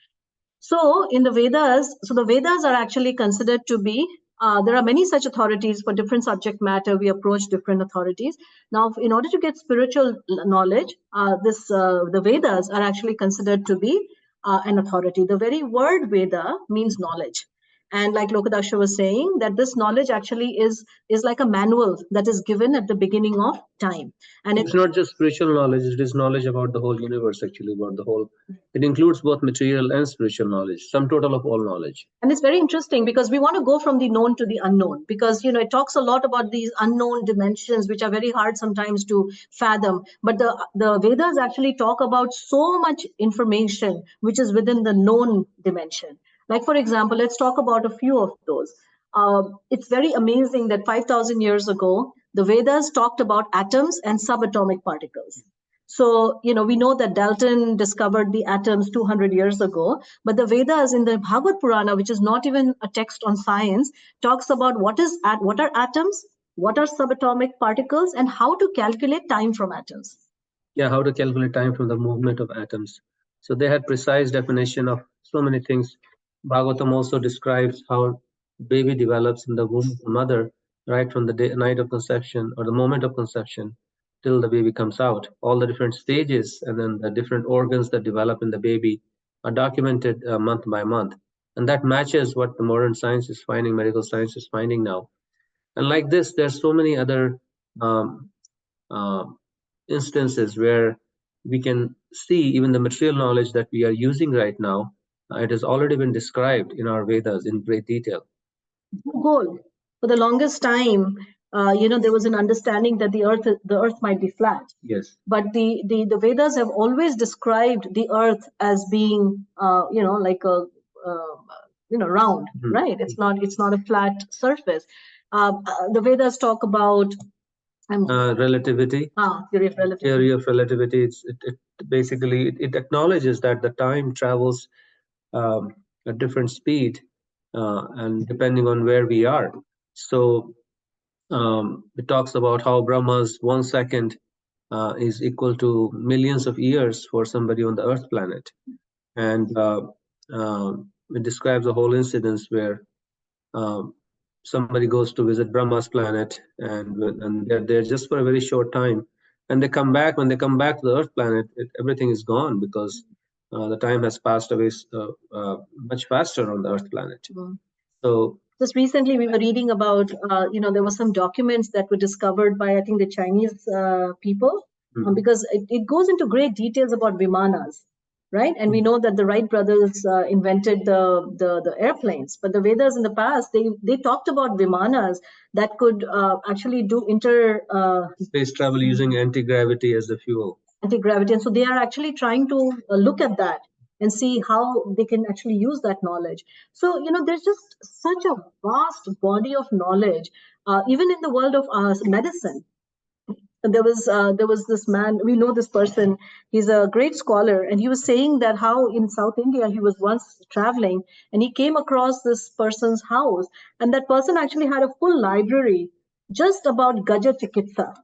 So in the Vedas, the Vedas are actually considered to be, there are many such authorities for different subject matter. We approach different authorities. Now, in order to get spiritual knowledge, the Vedas are actually considered to be an authority. The very word Veda means knowledge. And like Lokadaksha was saying, that this knowledge actually is like a manual that is given at the beginning of time. And it's not just spiritual knowledge, it is knowledge about the whole universe, actually, about the whole. It includes both material and spiritual knowledge, sum total of all knowledge. And it's very interesting because we want to go from the known to the unknown, because, it talks a lot about these unknown dimensions, which are very hard sometimes to fathom. But the Vedas actually talk about so much information, which is within the known dimension. Like, for example, let's talk about a few of those. It's very amazing that 5,000 years ago, the Vedas talked about atoms and subatomic particles. So, we know that Dalton discovered the atoms 200 years ago, but the Vedas in the Bhagavad Purana, which is not even a text on science, talks about what are atoms, what are subatomic particles, and how to calculate time from atoms. Yeah, how to calculate time from the movement of atoms. So they had precise definition of so many things. Bhagavatam also describes how baby develops in the womb of the mother, right from the night of conception or the moment of conception till the baby comes out. All the different stages and then the different organs that develop in the baby are documented month by month. And that matches what the modern science is finding, medical science is finding now. And like this, there's so many other instances where we can see even the material knowledge that we are using right now. It has already been described in our Vedas in great detail. Goal. For the longest time, there was an understanding that the earth might be flat. Yes. But the Vedas have always described the earth as being, like a, round, right? It's not a flat surface. The Vedas talk about relativity. Theory of relativity. Theory of relativity. It basically acknowledges that the time travels at different speed, and depending on where we are. So it talks about how Brahma's 1 second is equal to millions of years for somebody on the Earth planet, and it describes a whole incident where somebody goes to visit Brahma's planet, and they're there just for a very short time, and they come back. When they come back to the Earth planet, everything is gone because the time has passed away much faster on the Earth planet. So just recently we were reading about, there were some documents that were discovered by, I think, the Chinese people, because it goes into great details about Vimanas, right? And we know that the Wright brothers invented the airplanes, but the Vedas in the past, they talked about Vimanas that could actually do space travel using anti-gravity as the fuel. Anti-gravity, and so they are actually trying to look at that and see how they can actually use that knowledge. So, there's just such a vast body of knowledge, even in the world of medicine. There was this man, we know this person, he's a great scholar, and he was saying that how in South India he was once traveling and he came across this person's house, and that person actually had a full library just about Gaja Chikitsa,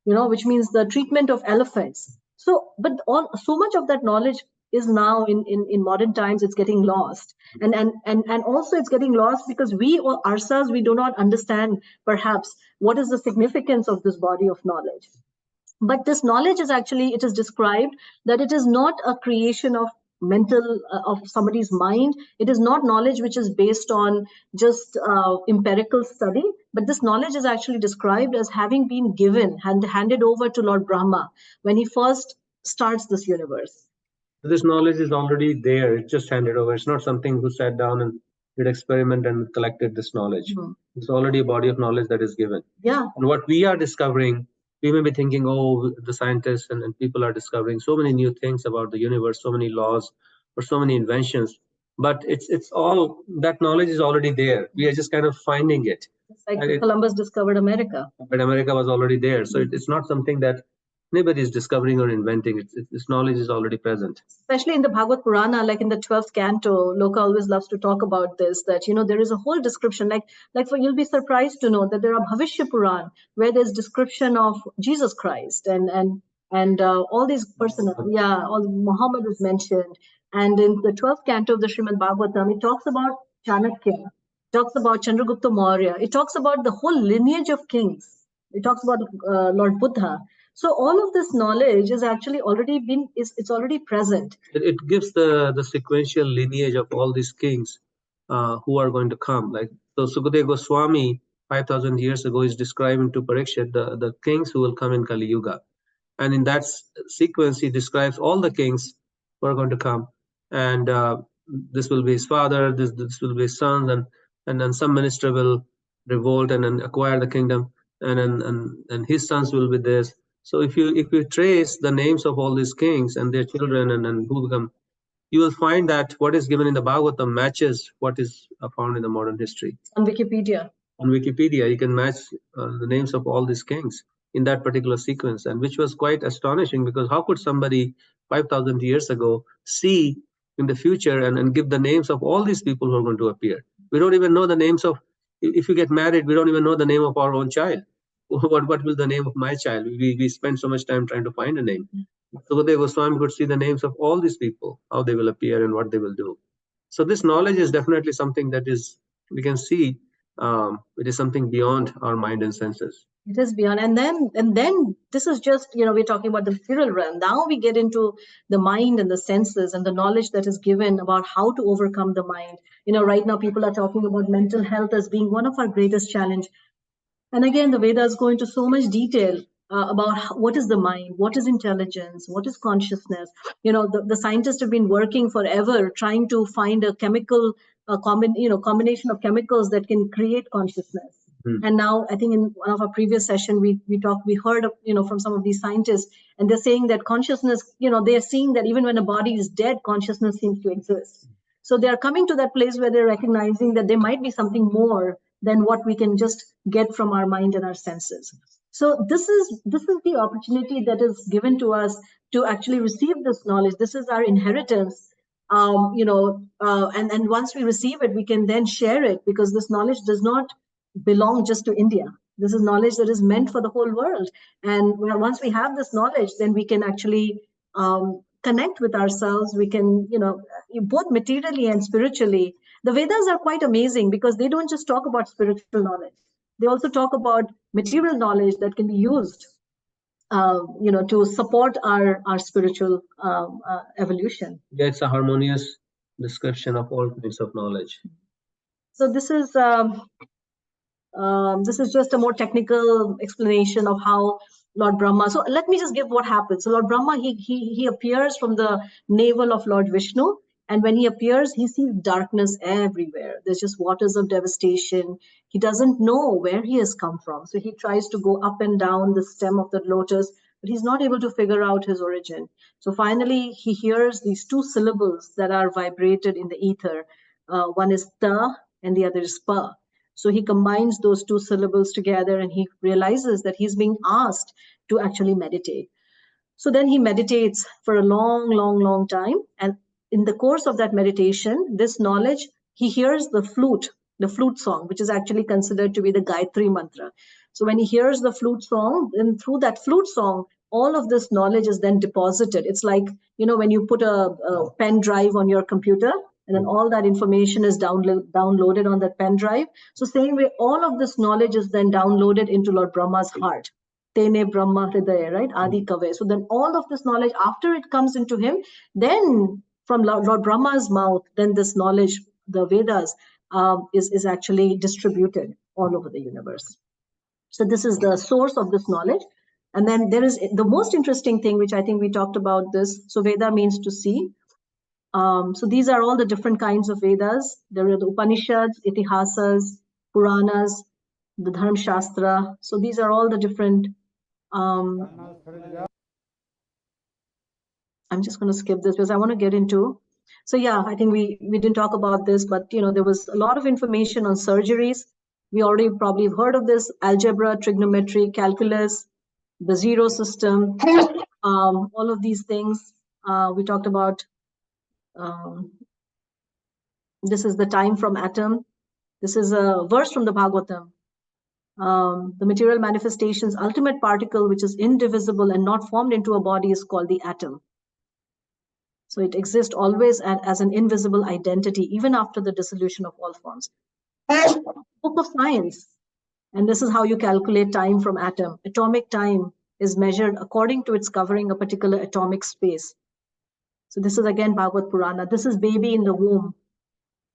which means the treatment of elephants. So, but so much of that knowledge is now in modern times, it's getting lost. And also it's getting lost because we ourselves, we do not understand perhaps what is the significance of this body of knowledge. But this knowledge is actually, it is described that it is not a creation of of somebody's mind. It is not knowledge which is based on just empirical study, but this knowledge is actually described as having been given and handed over to Lord Brahma when he first starts this universe. This knowledge is already there. It's just handed over. It's not something who sat down and did experiment and collected this knowledge. It's already a body of knowledge that is given. Yeah. And what we are discovering, we may be thinking, oh, the scientists and people are discovering so many new things about the universe, so many laws or so many inventions. But it's all, that knowledge is already there. We are just kind of finding it. It's like Columbus discovered America. But America was already there. So it's not something that anybody is discovering or inventing. This knowledge is already present. Especially in the Bhagavad Purana, like in the 12th canto, Loka always loves to talk about this, that, there is a whole description, you'll be surprised to know that there are Bhavishya Puran, where there's description of Jesus Christ and all these all Muhammad is mentioned. And in the 12th canto of the Srimad Bhagavatam, it talks about Chanakya, talks about Chandragupta Maurya, it talks about the whole lineage of kings. It talks about Lord Buddha. So all of this knowledge is actually already it's already present. It gives the sequential lineage of all these kings who are going to come. So Sukadeva Goswami 5,000 years ago is describing to Parikshit the kings who will come in Kali Yuga. And in that sequence, he describes all the kings who are going to come. And this will be his father, this will be his sons, and then some minister will revolt and then acquire the kingdom, and his sons will be this. So if you trace the names of all these kings and their children and who become, you will find that what is given in the Bhagavatam matches what is found in the modern history. On Wikipedia. On Wikipedia, you can match the names of all these kings in that particular sequence, and which was quite astonishing, because how could somebody 5,000 years ago see in the future and give the names of all these people who are going to appear? We don't even know the names of, if you get married, we don't even know the name of our own child. What will the name of my child? We spend so much time trying to find a name. So Sukadeva Goswami could see the names of all these people, how they will appear and what they will do. So this knowledge is definitely something that is, we can see, it is something beyond our mind and senses. It is beyond. And then this is just, we're talking about the material realm. Now we get into the mind and the senses and the knowledge that is given about how to overcome the mind. Right now people are talking about mental health as being one of our greatest challenge. And again, the Vedas go into so much detail about what is the mind, what is intelligence, what is consciousness. The scientists have been working forever trying to find a chemical, combination of chemicals that can create consciousness. And now I think in one of our previous session, we heard, from some of these scientists, and they're saying that consciousness, they're seeing that even when a body is dead, consciousness seems to exist. So they're coming to that place where they're recognizing that there might be something more than what we can just get from our mind and our senses. So this is the opportunity that is given to us to actually receive this knowledge. This is our inheritance. And once we receive it, we can then share it, because this knowledge does not belong just to India. This is knowledge that is meant for the whole world. And once we have this knowledge, then we can actually connect with ourselves. We can, both materially and spiritually. The Vedas are quite amazing because they don't just talk about spiritual knowledge. They also talk about material knowledge that can be used, to support our spiritual evolution. Yeah, it's a harmonious description of all kinds of knowledge. So this is just a more technical explanation of how Lord Brahma. So let me just give what happens. So Lord Brahma, he appears from the navel of Lord Vishnu. And when he appears, he sees darkness everywhere. There's just waters of devastation. He doesn't know where he has come from. So he tries to go up and down the stem of the lotus, but he's not able to figure out his origin. So finally, he hears these two syllables that are vibrated in the ether. One is ta and the other is pa. So he combines those two syllables together and he realizes that he's being asked to actually meditate. So then he meditates for a long, long, long time. And in the course of that meditation, this knowledge, he hears the flute song, which is actually considered to be the Gayatri mantra. So when he hears the flute song, then through that flute song, all of this knowledge is then deposited. It's like, when you put a pen drive on your computer, and then all that information is downloaded on that pen drive. So same way, all of this knowledge is then downloaded into Lord Brahma's heart. Tene Brahma Hridaya, right? Adi Kave. So then all of this knowledge, after it comes into him, then from Lord Brahma's mouth, then this knowledge, the Vedas, is actually distributed all over the universe. So this is the source of this knowledge. And then there is the most interesting thing, which I think we talked about this. So Veda means to see. So these are all the different kinds of Vedas. There are the Upanishads, Itihasas, Puranas, the Dharma Shastra. So these are all the different. I'm just going to skip this because I want to get into. So yeah, I think we didn't talk about this, but there was a lot of information on surgeries. We already probably heard of this: algebra, trigonometry, calculus, the zero system, all of these things. We talked about. This is the time from atom. This is a verse from the Bhagavatam. The material manifestation's ultimate particle, which is indivisible and not formed into a body, is called the atom. So it exists always as an invisible identity, even after the dissolution of all forms. Book of Science. And this is how you calculate time from atom. Atomic time is measured according to its covering a particular atomic space. So this is again Bhagavad Purana. This is baby in the womb.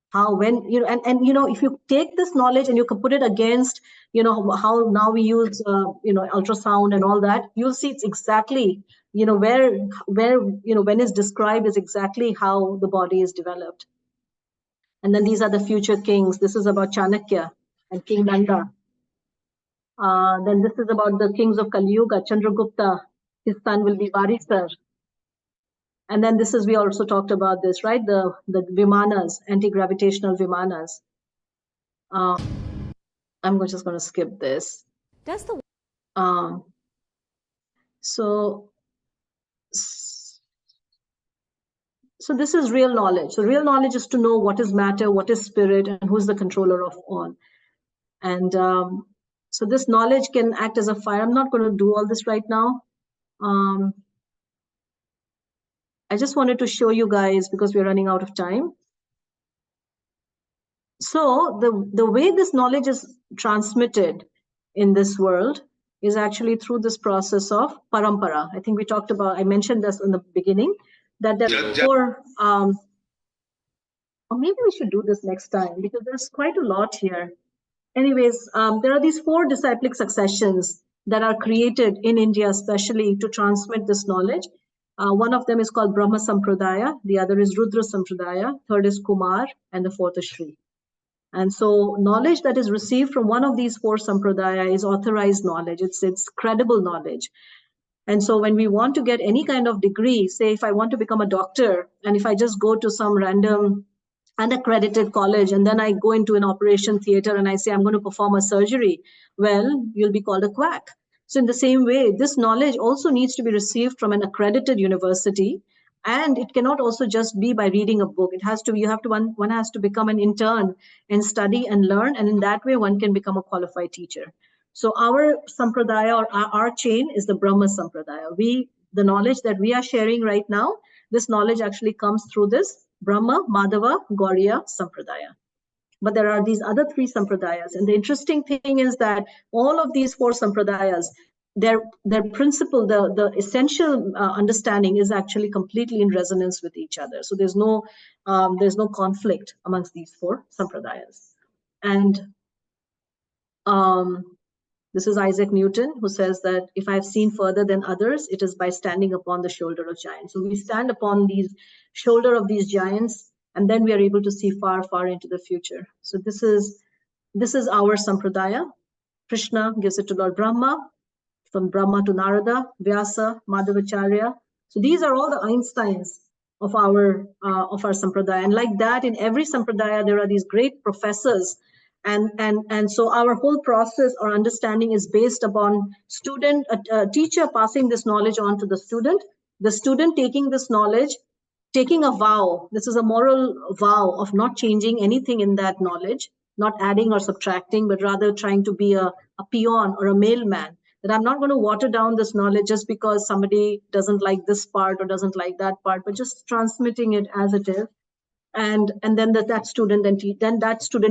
How, when, if you take this knowledge and you can put it against, how now we use, ultrasound and all that, you'll see it's exactly, where, when it's described is exactly how the body is developed. And then these are the future kings. This is about Chanakya and King Nanda. Then this is about the kings of Kali Yuga. Chandragupta, his son will be Varisar. And then this is, we also talked about this, right? The Vimanas, anti-gravitational Vimanas. I'm just going to skip this. So this is real knowledge. So real knowledge is to know what is matter, what is spirit, and who's the controller of all. And so this knowledge can act as a fire. I'm not going to do all this right now. I just wanted to show you guys because we're running out of time. So the way this knowledge is transmitted in this world is actually through this process of parampara. I think I mentioned this in the beginning, that there are four, or maybe we should do this next time because there's quite a lot here. Anyways, there are these 4 disciplic successions that are created in India, especially to transmit this knowledge. One of them is called Brahma Sampradaya, the other is Rudra Sampradaya, third is Kumar, and the fourth is Shri. And so knowledge that is received from one of these four sampradaya is authorized knowledge. It's credible knowledge. And so when we want to get any kind of degree, say if I want to become a doctor, and if I just go to some random unaccredited college and then I go into an operation theater and I say I'm going to perform a surgery, well, you'll be called a quack. So in the same way, this knowledge also needs to be received from an accredited university. And it cannot also just be by reading a book. It has to be, one has to become an intern and study and learn. And in that way, one can become a qualified teacher. So our sampradaya or our chain is the Brahma sampradaya. The knowledge that we are sharing right now, this knowledge actually comes through this Brahma, Madhava, Gauriya sampradaya. But there are these other three sampradayas. And the interesting thing is that all of these four sampradayas, their principle, the essential understanding is actually completely in resonance with each other. So there's no conflict amongst these four sampradayas. And this is Isaac Newton, who says that if I've seen further than others, it is by standing upon the shoulder of giants. So we stand upon these shoulder of these giants, and then we are able to see far, far into the future. So this is our sampradaya. Krishna gives it to Lord Brahma, from Brahma to Narada, Vyasa, Madhavacharya. So these are all the Einsteins of our sampradaya. And like that, in every sampradaya, there are these great professors. And so our whole process or understanding is based upon a teacher passing this knowledge on to the student taking this knowledge, taking a vow. This is a moral vow of not changing anything in that knowledge, not adding or subtracting, but rather trying to be a peon or a mailman. That I'm not going to water down this knowledge just because somebody doesn't like this part or doesn't like that part, but just transmitting it as it is. And then that student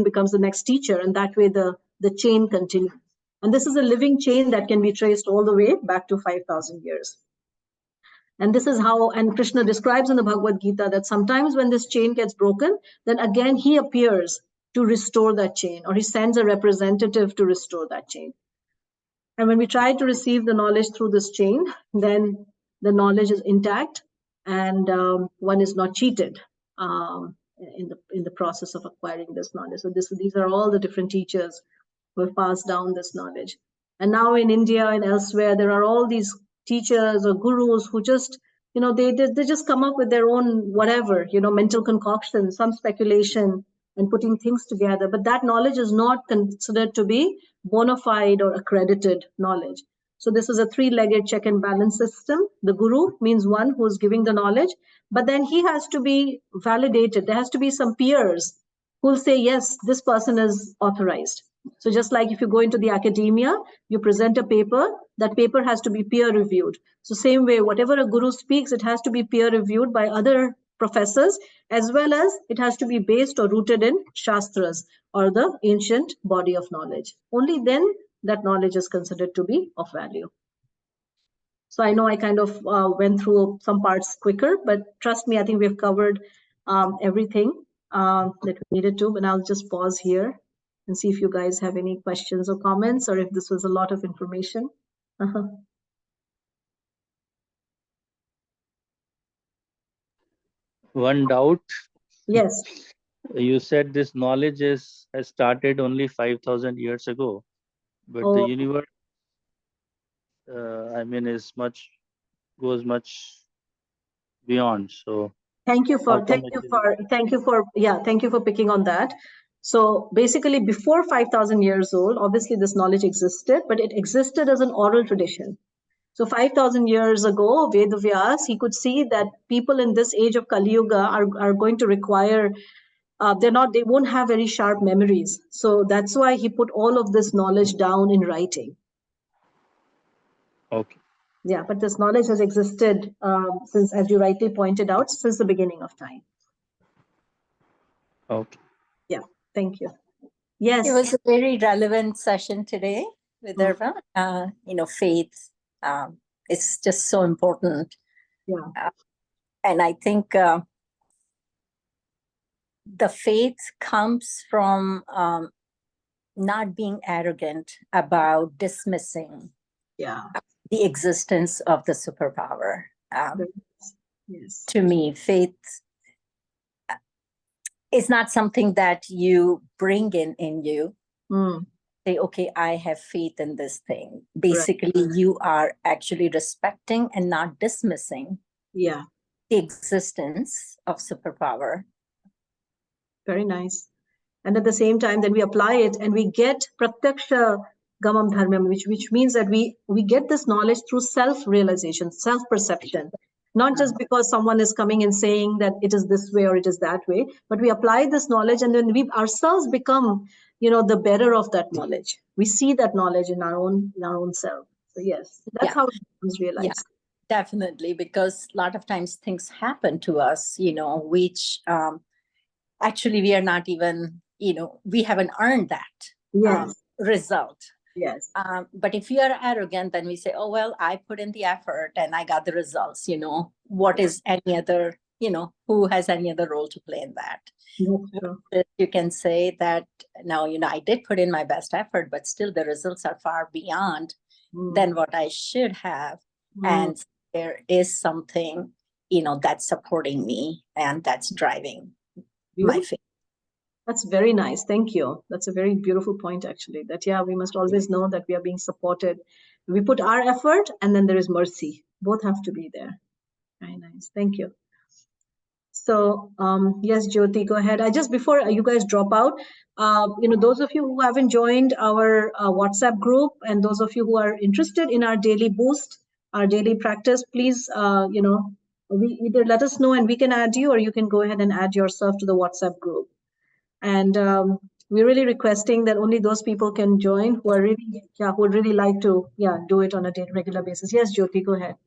becomes the next teacher, and that way the chain continues. And this is a living chain that can be traced all the way back to 5,000 years. And this is how, and Krishna describes in the Bhagavad Gita that sometimes when this chain gets broken, then again he appears to restore that chain, or he sends a representative to restore that chain. And when we try to receive the knowledge through this chain, then the knowledge is intact, and one is not cheated in the process of acquiring this knowledge. So these are all the different teachers who have passed down this knowledge. And now in India and elsewhere, there are all these teachers or gurus who just, they just come up with their own whatever, mental concoction, some speculation, and putting things together. But that knowledge is not considered to be bona fide or accredited knowledge. So this is a three-legged check and balance system. The guru means one who is giving the knowledge, but then he has to be validated. There has to be some peers who will say, yes, this person is authorized. So just like if you go into the academia, you present a paper, that paper has to be peer reviewed. So same way, whatever a guru speaks, it has to be peer reviewed by other professors, as well as it has to be based or rooted in Shastras, or the ancient body of knowledge. Only then that knowledge is considered to be of value. So I know I kind of went through some parts quicker, but trust me, I think we've covered everything that we needed to, but I'll just pause here and see if you guys have any questions or comments, or if this was a lot of information. One doubt. Yes. You said this knowledge has started only 5,000 years ago, but the universe, goes much beyond. So thank you for picking on that. So basically, before 5,000 years old, obviously this knowledge existed, but it existed as an oral tradition. So 5,000 years ago, Vedavyas, he could see that people in this age of Kali Yuga are going to require, they won't have very sharp memories. So that's why he put all of this knowledge down in writing. Okay. Yeah, but this knowledge has existed since, as you rightly pointed out, since the beginning of time. Okay. Yeah, thank you. Yes. It was a very relevant session today, Vidarbha. Faith, it's just so important. Yeah. And I think the faith comes from not being arrogant about dismissing the existence of the superpower. Yes. To me, faith, it's not something that you bring in you. Say, okay, I have faith in this thing. Basically, you are actually respecting and not dismissing Yeah. the existence of superpower. Very nice. And at the same time, then we apply it and we get pratyaksha gamam dharmam, which means that we get this knowledge through self-realization, self-perception. Not just because someone is coming and saying that it is this way or it is that way, but we apply this knowledge and then we ourselves become, the bearer of that knowledge. We see that knowledge in our own self. So yes, that's how it becomes realized. Yeah, definitely, because a lot of times things happen to us, which actually we are not even, we haven't earned that result. Yes. But if you are arrogant, then we say, oh, well, I put in the effort and I got the results, what is any other, who has any other role to play in that? You can say that, no, I did put in my best effort, but still the results are far beyond than what I should have. And there is something, that's supporting me and that's driving my faith. That's very nice. Thank you. That's a very beautiful point, actually, that, we must always know that we are being supported. We put our effort and then there is mercy. Both have to be there. Very nice. Thank you. So, yes, Jyoti, go ahead. Before you guys drop out, those of you who haven't joined our WhatsApp group and those of you who are interested in our daily boost, our daily practice, please, we either let us know and we can add you, or you can go ahead and add yourself to the WhatsApp group. And we're really requesting that only those people can join who are really, who would really like to, do it on a regular basis. Yes, Jyoti, go ahead.